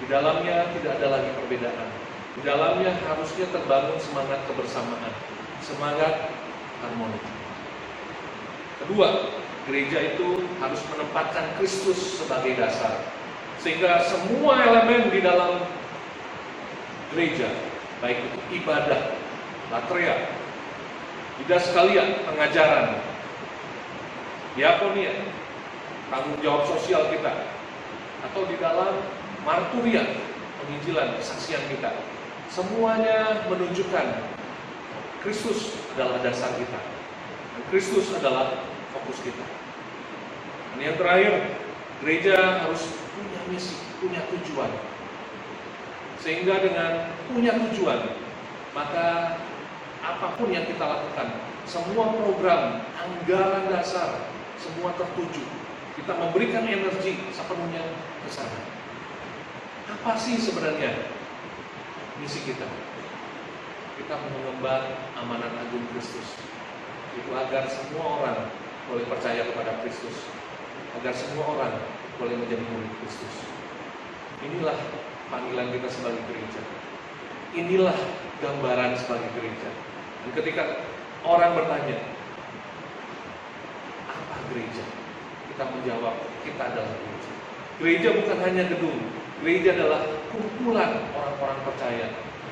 Di dalamnya tidak ada lagi perbedaan. Di dalamnya harusnya terbangun semangat kebersamaan, semangat harmoni. Kedua, gereja itu harus menempatkan Kristus sebagai dasar. Sehingga semua elemen di dalam gereja, baik itu ibadah, latria, tidak sekalian pengajaran, diakonia, tanggung jawab sosial kita, atau di dalam marturia, penginjilan, kesaksian kita, semuanya menunjukkan Kristus adalah dasar kita, dan Kristus adalah fokus kita. Dan yang terakhir, gereja harus punya misi, punya tujuan. Sehingga dengan punya tujuan, maka apapun yang kita lakukan, semua program, anggaran dasar, semua tertuju. Kita memberikan energi sepenuhnya ke sana. Apa sih sebenarnya misi kita? Kita mengemban amanat agung Kristus. Itu agar semua orang boleh percaya kepada Kristus, agar semua orang boleh menjadi murid Kristus. Inilah panggilan kita sebagai gereja. Inilah gambaran sebagai gereja. Dan ketika orang bertanya, apa gereja? Kita menjawab, kita adalah gereja. Gereja bukan hanya gedung. Gereja adalah kumpulan orang-orang percaya.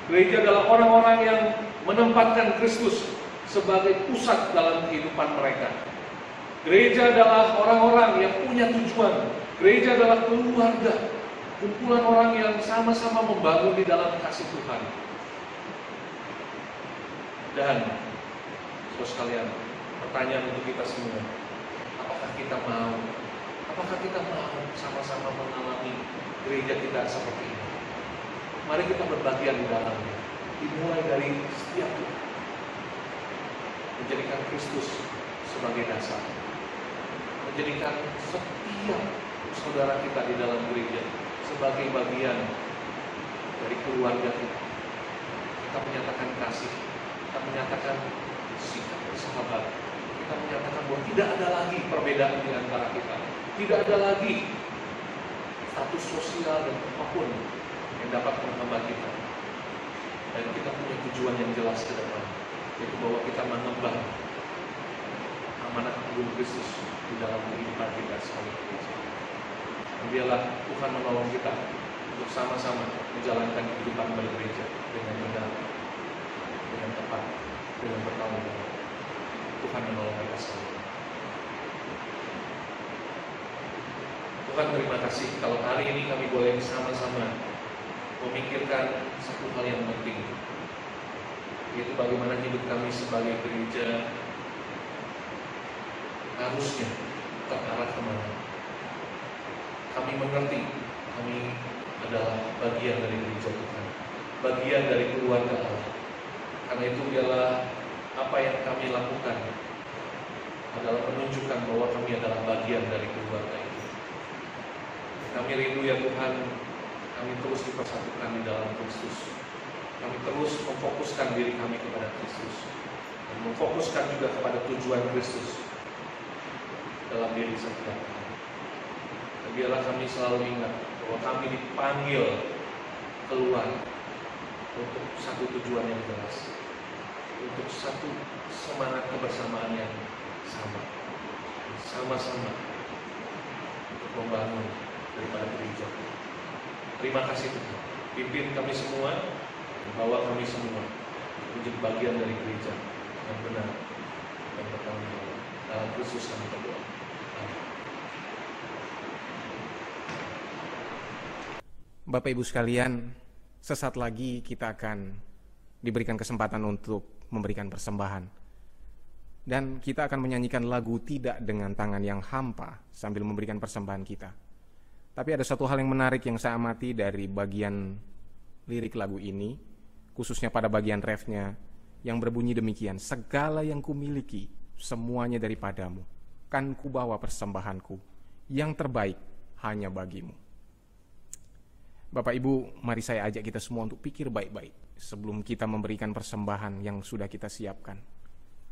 Gereja adalah orang-orang yang menempatkan Kristus sebagai pusat dalam kehidupan mereka. Gereja adalah orang-orang yang punya tujuan. Gereja adalah keluarga, kumpulan orang yang sama-sama membangun di dalam kasih Tuhan. Dan saudara sekalian, pertanyaan untuk kita semua, apakah kita mau sama-sama mengalami gereja kita seperti ini? Mari kita berbagian di dalamnya. Dimulai dari setiap kita menjadikan Kristus sebagai dasar, menjadikan setiap saudara kita di dalam gereja sebagai bagian dari keluarga kita. Kita menyatakan kasih, kita menyatakan sikap bersahabat, kita menyatakan bahwa tidak ada lagi perbedaan di antara kita, tidak ada lagi status sosial dan apapun yang dapat menghambat kita. Dan kita punya tujuan yang jelas ke depan, yaitu bahwa kita mengemban amanat agung Kristus di dalam kehidupan kita sebagai gereja. Dan biarlah Tuhan menolong kita untuk sama-sama menjalankan kehidupan bergereja dengan benar, dengan tepat, dengan bertanggung jawab. Tuhan menolong kita semua. Tuhan, terima kasih kalau hari ini kami boleh sama-sama memikirkan satu hal yang penting, yaitu bagaimana hidup kami sebagai gereja harusnya terarah kemana. Kami mengerti kami adalah bagian dari gereja Tuhan, bagian dari keluarga Allah. Karena itu biarlah apa yang kami lakukan adalah menunjukkan bahwa kami adalah bagian dari keluarga itu. Kami rindu ya Tuhan, kami terus dipersatukan di dalam Kristus. Kami terus memfokuskan diri kami kepada Kristus, dan memfokuskan juga kepada tujuan Kristus dalam diri setiap kami. Dan biarlah kami selalu ingat bahwa kami dipanggil keluar untuk satu tujuan yang jelas, untuk satu semangat kebersamaan yang sama-sama untuk membangun daripada gereja. Terima kasih Tuhan, pimpin kami semua, bawa kami semua menjadi bagian dari gereja yang benar dan bertanggung jawab. Dalam Kristus kami berdoa. Amin. Bapak Ibu sekalian, sesaat lagi kita akan diberikan kesempatan untuk memberikan persembahan. Dan kita akan menyanyikan lagu Tidak Dengan Tangan Yang Hampa sambil memberikan persembahan kita. Tapi ada satu hal yang menarik yang saya amati dari bagian lirik lagu ini, khususnya pada bagian refnya, yang berbunyi demikian: segala yang kumiliki, semuanya daripadamu, kan kubawa persembahanku, yang terbaik hanya bagimu. Bapak Ibu, mari saya ajak kita semua untuk pikir baik-baik sebelum kita memberikan persembahan yang sudah kita siapkan.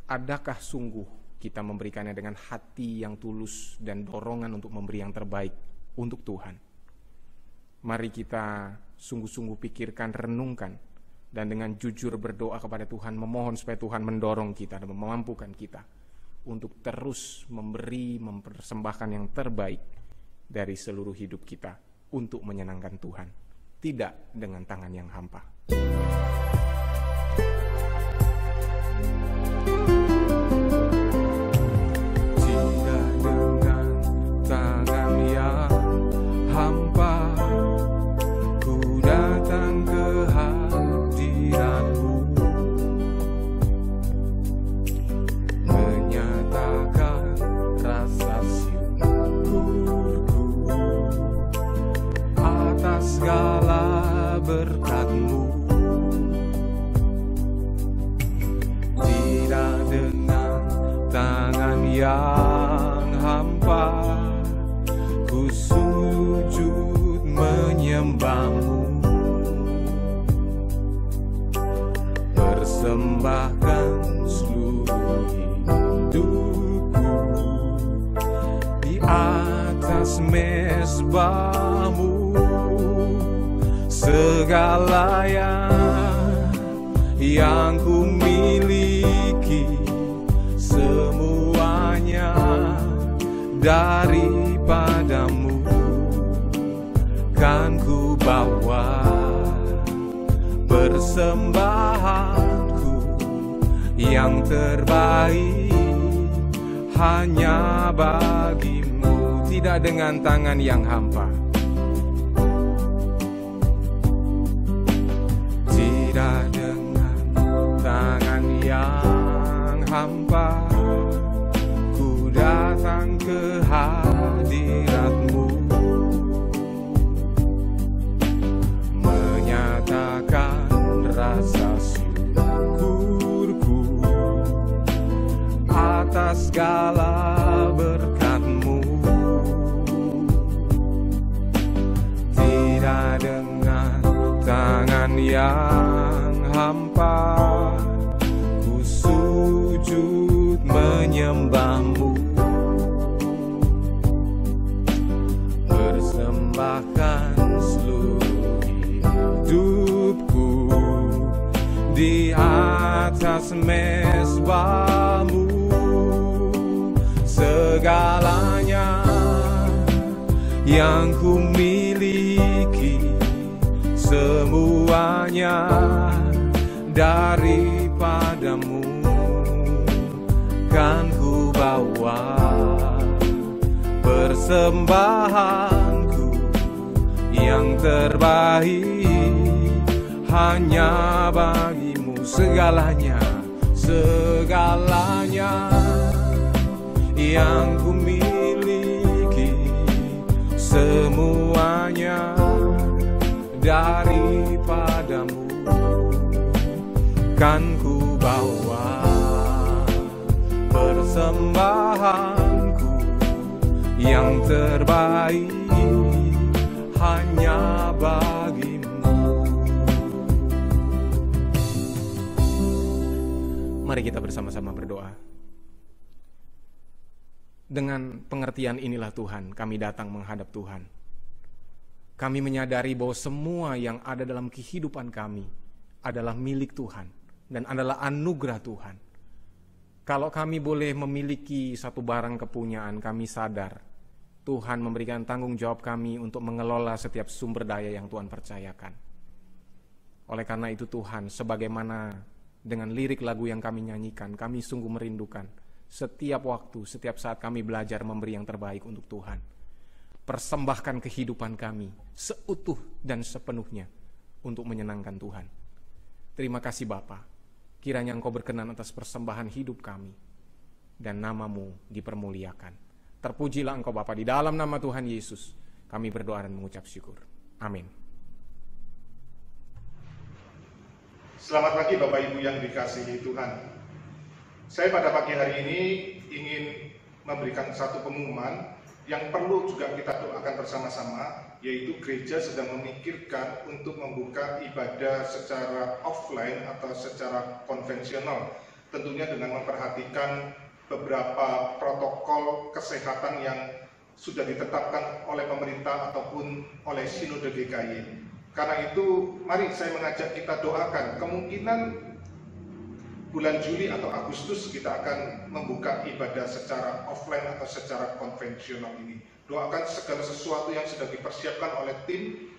Adakah sungguh kita memberikannya dengan hati yang tulus dan dorongan untuk memberi yang terbaik untuk Tuhan? Mari kita sungguh-sungguh pikirkan, renungkan, dan dengan jujur berdoa kepada Tuhan, memohon supaya Tuhan mendorong kita dan memampukan kita untuk terus memberi, mempersembahkan yang terbaik dari seluruh hidup kita untuk menyenangkan Tuhan, tidak dengan tangan yang hampa. Segala berkat-Mu ku sujud menyembah-Mu, persembahkan seluruh hidupku di atas mezbah-Mu. Segala yang ku miliki, semuanya daripada-Mu, kan ku bawa persembahanku yang terbaik hanya bagi-Mu, tidak dengan tangan yang hampa, tidak dengan tangan yang hampa, ku datang ke hadirat-Mu, menyatakan rasa syukurku atas segala berkat-Mu, tidak dengan tangan yang hampa, ku sujud menyembah-Mu, persembahkan seluruh hidupku di atas mezbah-Mu. Segalanya yang ku miliki, semuanya daripada-Mu, kan ku bawa persembahanku yang terbaik hanya bagi-Mu. Segalanya yang ku miliki, semuanya daripada-Mu, kan ku bawa persembahanku yang terbaik hanya bagi-Mu. Mari kita bersama-sama berdoa. Dengan pengertian inilah Tuhan, kami datang menghadap Tuhan. Kami menyadari bahwa semua yang ada dalam kehidupan kami adalah milik Tuhan dan adalah anugerah Tuhan. Kalau kami boleh memiliki satu barang kepunyaan, kami sadar Tuhan memberikan tanggung jawab kami untuk mengelola setiap sumber daya yang Tuhan percayakan. Oleh karena itu Tuhan, sebagaimana dengan lirik lagu yang kami nyanyikan, kami sungguh merindukan setiap waktu, setiap saat kami belajar memberi yang terbaik untuk Tuhan. Persembahkan kehidupan kami seutuh dan sepenuhnya untuk menyenangkan Tuhan. Terima kasih Bapa, kiranya Engkau berkenan atas persembahan hidup kami dan nama-Mu dipermuliakan. Terpujilah Engkau Bapa, di dalam nama Tuhan Yesus kami berdoa dan mengucap syukur. Amin. Selamat pagi Bapak Ibu yang dikasihi Tuhan. Saya pada pagi hari ini ingin memberikan satu pengumuman yang perlu juga kita doakan bersama-sama, yaitu gereja sedang memikirkan untuk membuka ibadah secara offline atau secara konvensional, tentunya dengan memperhatikan beberapa protokol kesehatan yang sudah ditetapkan oleh pemerintah ataupun oleh Sinode GKY. Karena itu, mari saya mengajak kita doakan, kemungkinan bulan Juli atau Agustus kita akan membuka ibadah secara offline atau secara konvensional ini. Doakan segala sesuatu yang sedang dipersiapkan oleh tim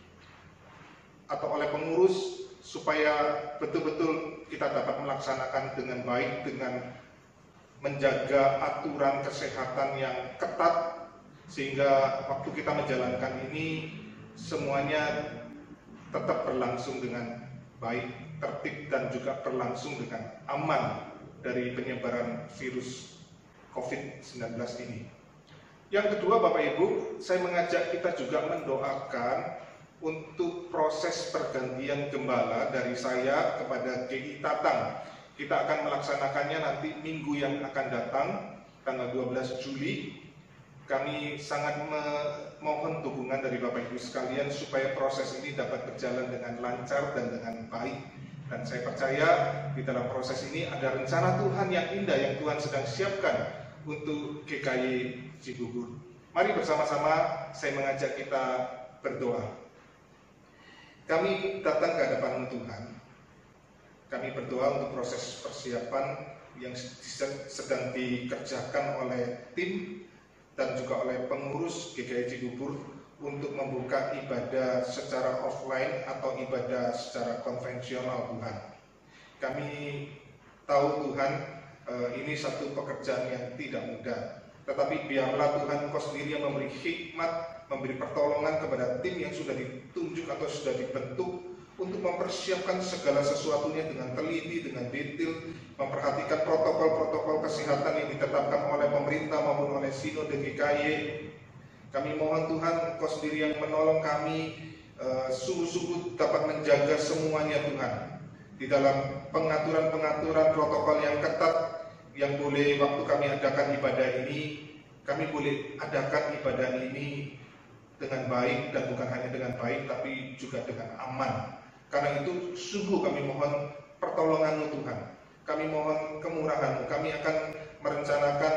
atau oleh pengurus supaya betul-betul kita dapat melaksanakan dengan baik, dengan menjaga aturan kesehatan yang ketat, sehingga waktu kita menjalankan ini semuanya tetap berlangsung dengan baik, tertib, dan juga berlangsung dengan aman dari penyebaran virus COVID-19 ini. Yang kedua Bapak Ibu, saya mengajak kita juga mendoakan untuk proses pergantian gembala dari saya kepada GI Tatang. Kita akan melaksanakannya nanti minggu yang akan datang, tanggal 12 Juli. Kami sangat memohon dukungan dari Bapak Ibu sekalian supaya proses ini dapat berjalan dengan lancar dan dengan baik. Dan saya percaya di dalam proses ini ada rencana Tuhan yang indah yang Tuhan sedang siapkan untuk GKY Cibubur. Mari bersama-sama saya mengajak kita berdoa. Kami datang ke hadapan Tuhan. Kami berdoa untuk proses persiapan yang sedang dikerjakan oleh tim dan juga oleh pengurus GKY Cibubur untuk membuka ibadah secara offline atau ibadah secara konvensional Tuhan. Kami tahu Tuhan ini satu pekerjaan yang tidak mudah, tetapi biarlah Tuhan Engkau sendiri yang memberi hikmat, memberi pertolongan kepada tim yang sudah ditunjuk atau sudah dibentuk untuk mempersiapkan segala sesuatunya dengan teliti, dengan detail, memperhatikan protokol-protokol kesehatan yang ditetapkan oleh pemerintah maupun oleh Sinode GKY. Kami mohon Tuhan, Engkau sendiri yang menolong kami sungguh-sungguh dapat menjaga semuanya Tuhan. Di dalam pengaturan-pengaturan protokol yang ketat yang boleh waktu kami adakan ibadah ini, kami boleh adakan ibadah ini dengan baik dan bukan hanya dengan baik tapi juga dengan aman. Karena itu sungguh kami mohon pertolongan-Mu Tuhan. Kami mohon kemurahan-Mu. Kami akan merencanakan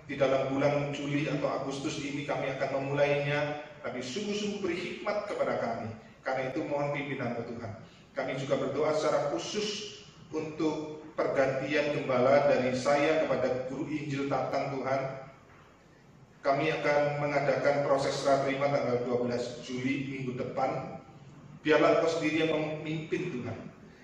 di dalam bulan Juli atau Agustus ini kami akan memulainya, tapi sungguh-sungguh beri hikmat kepada kami. Karena itu mohon pimpinan-Mu Tuhan. Kami juga berdoa secara khusus untuk pergantian gembala dari saya kepada guru Injil Tatang Tuhan. Kami akan mengadakan proses serah terima tanggal 12 Juli minggu depan. Biarlah Engkau sendiri yang memimpin Tuhan.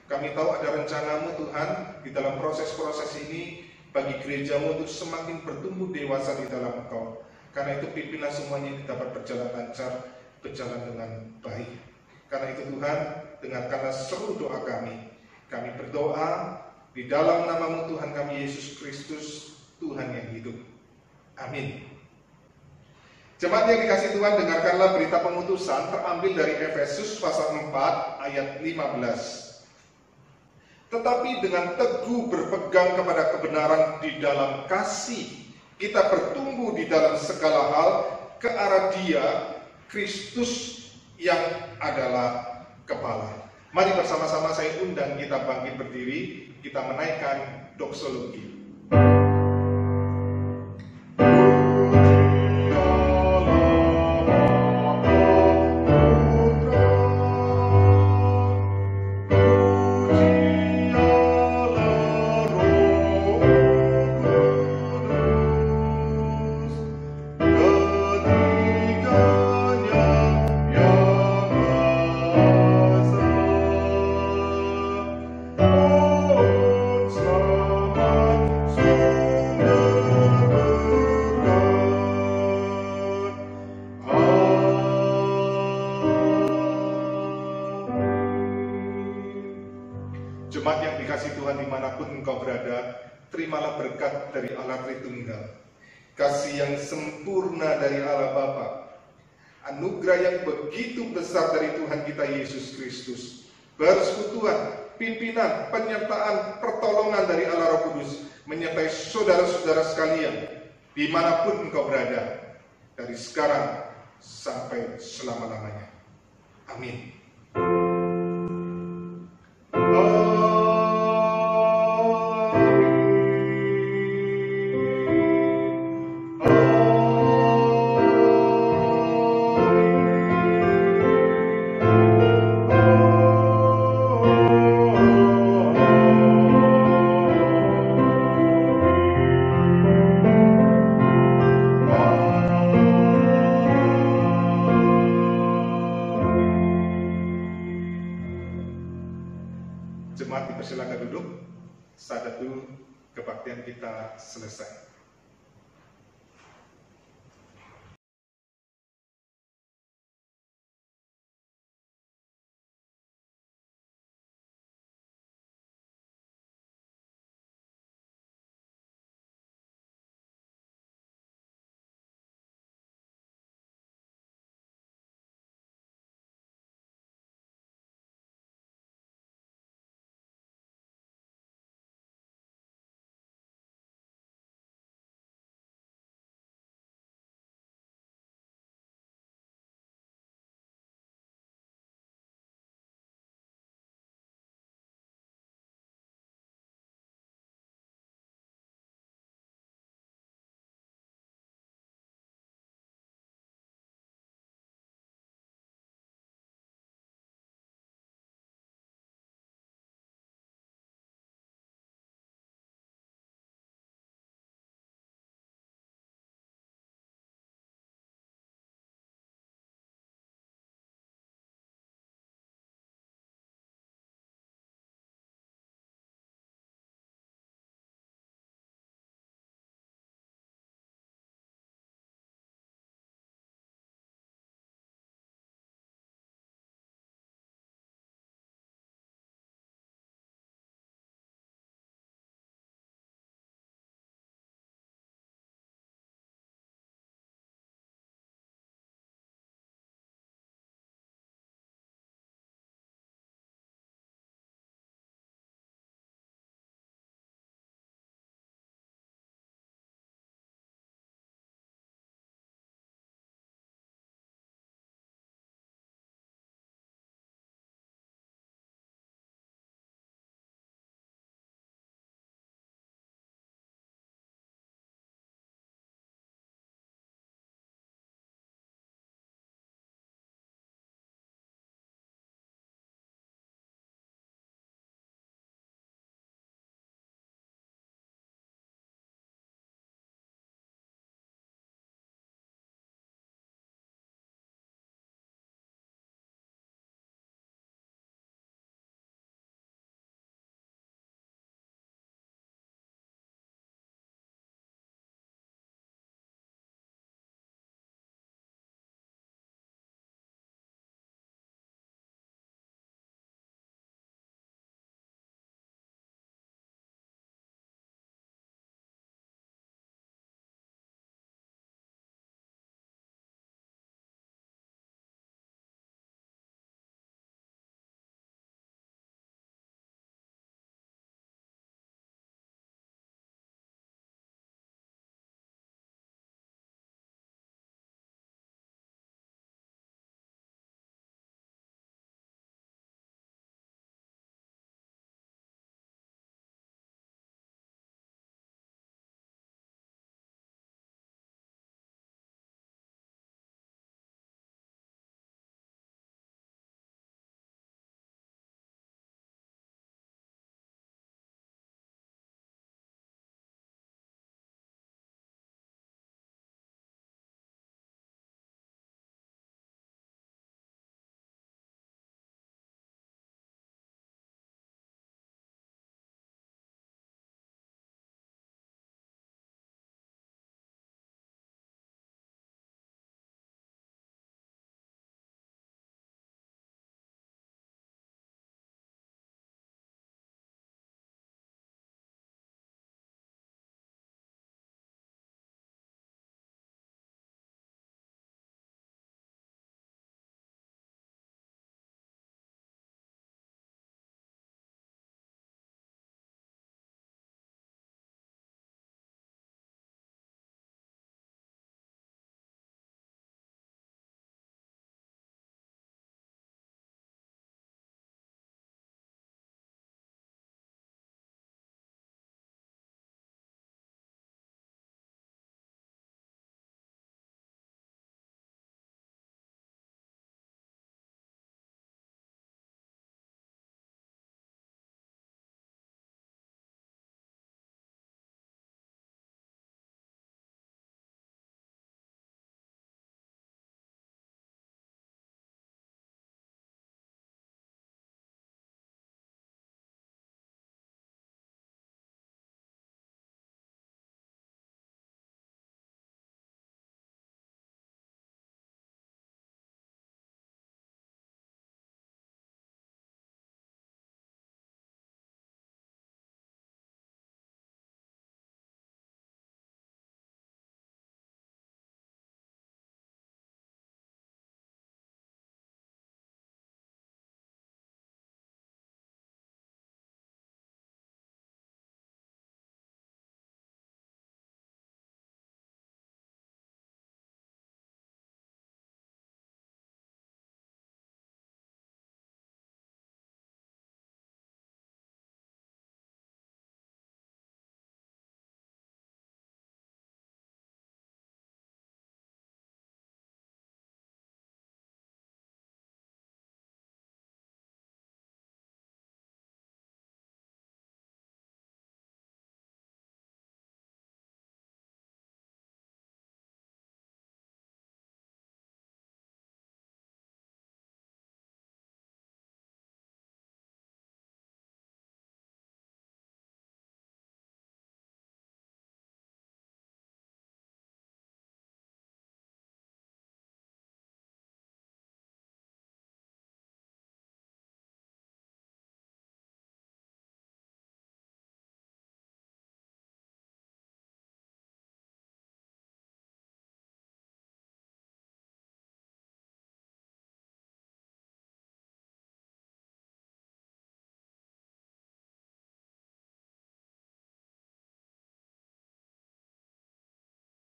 Kami tahu ada rencana-Mu Tuhan di dalam proses-proses ini bagi gereja-Mu untuk semakin bertumbuh dewasa di dalam Engkau. Karena itu pimpinlah semuanya dapat berjalan lancar, berjalan dengan baik. Karena itu Tuhan, dengarkanlah seru doa kami. Kami berdoa di dalam nama-Mu Tuhan kami Yesus Kristus, Tuhan yang hidup. Amin. Jemaat yang dikasihi Tuhan, dengarkanlah berita pengutusan terambil dari Efesus pasal 4 ayat 15. Tetapi dengan teguh berpegang kepada kebenaran di dalam kasih, kita bertumbuh di dalam segala hal ke arah Dia, Kristus yang adalah kepala. Mari bersama-sama saya undang kita bangkit berdiri, kita menaikkan doksologi. Jemaat yang dikasihi Tuhan dimanapun engkau berada, terimalah berkat dari Allah Tritunggal, kasih yang sempurna dari Allah Bapa, anugerah yang begitu besar dari Tuhan kita Yesus Kristus, persekutuan, pimpinan, penyertaan, pertolongan dari Allah Roh Kudus, menyertai saudara-saudara sekalian, dimanapun engkau berada, dari sekarang sampai selama-lamanya. Amin. Jemaat dipersilakan duduk, sadatu kebaktian kita selesai.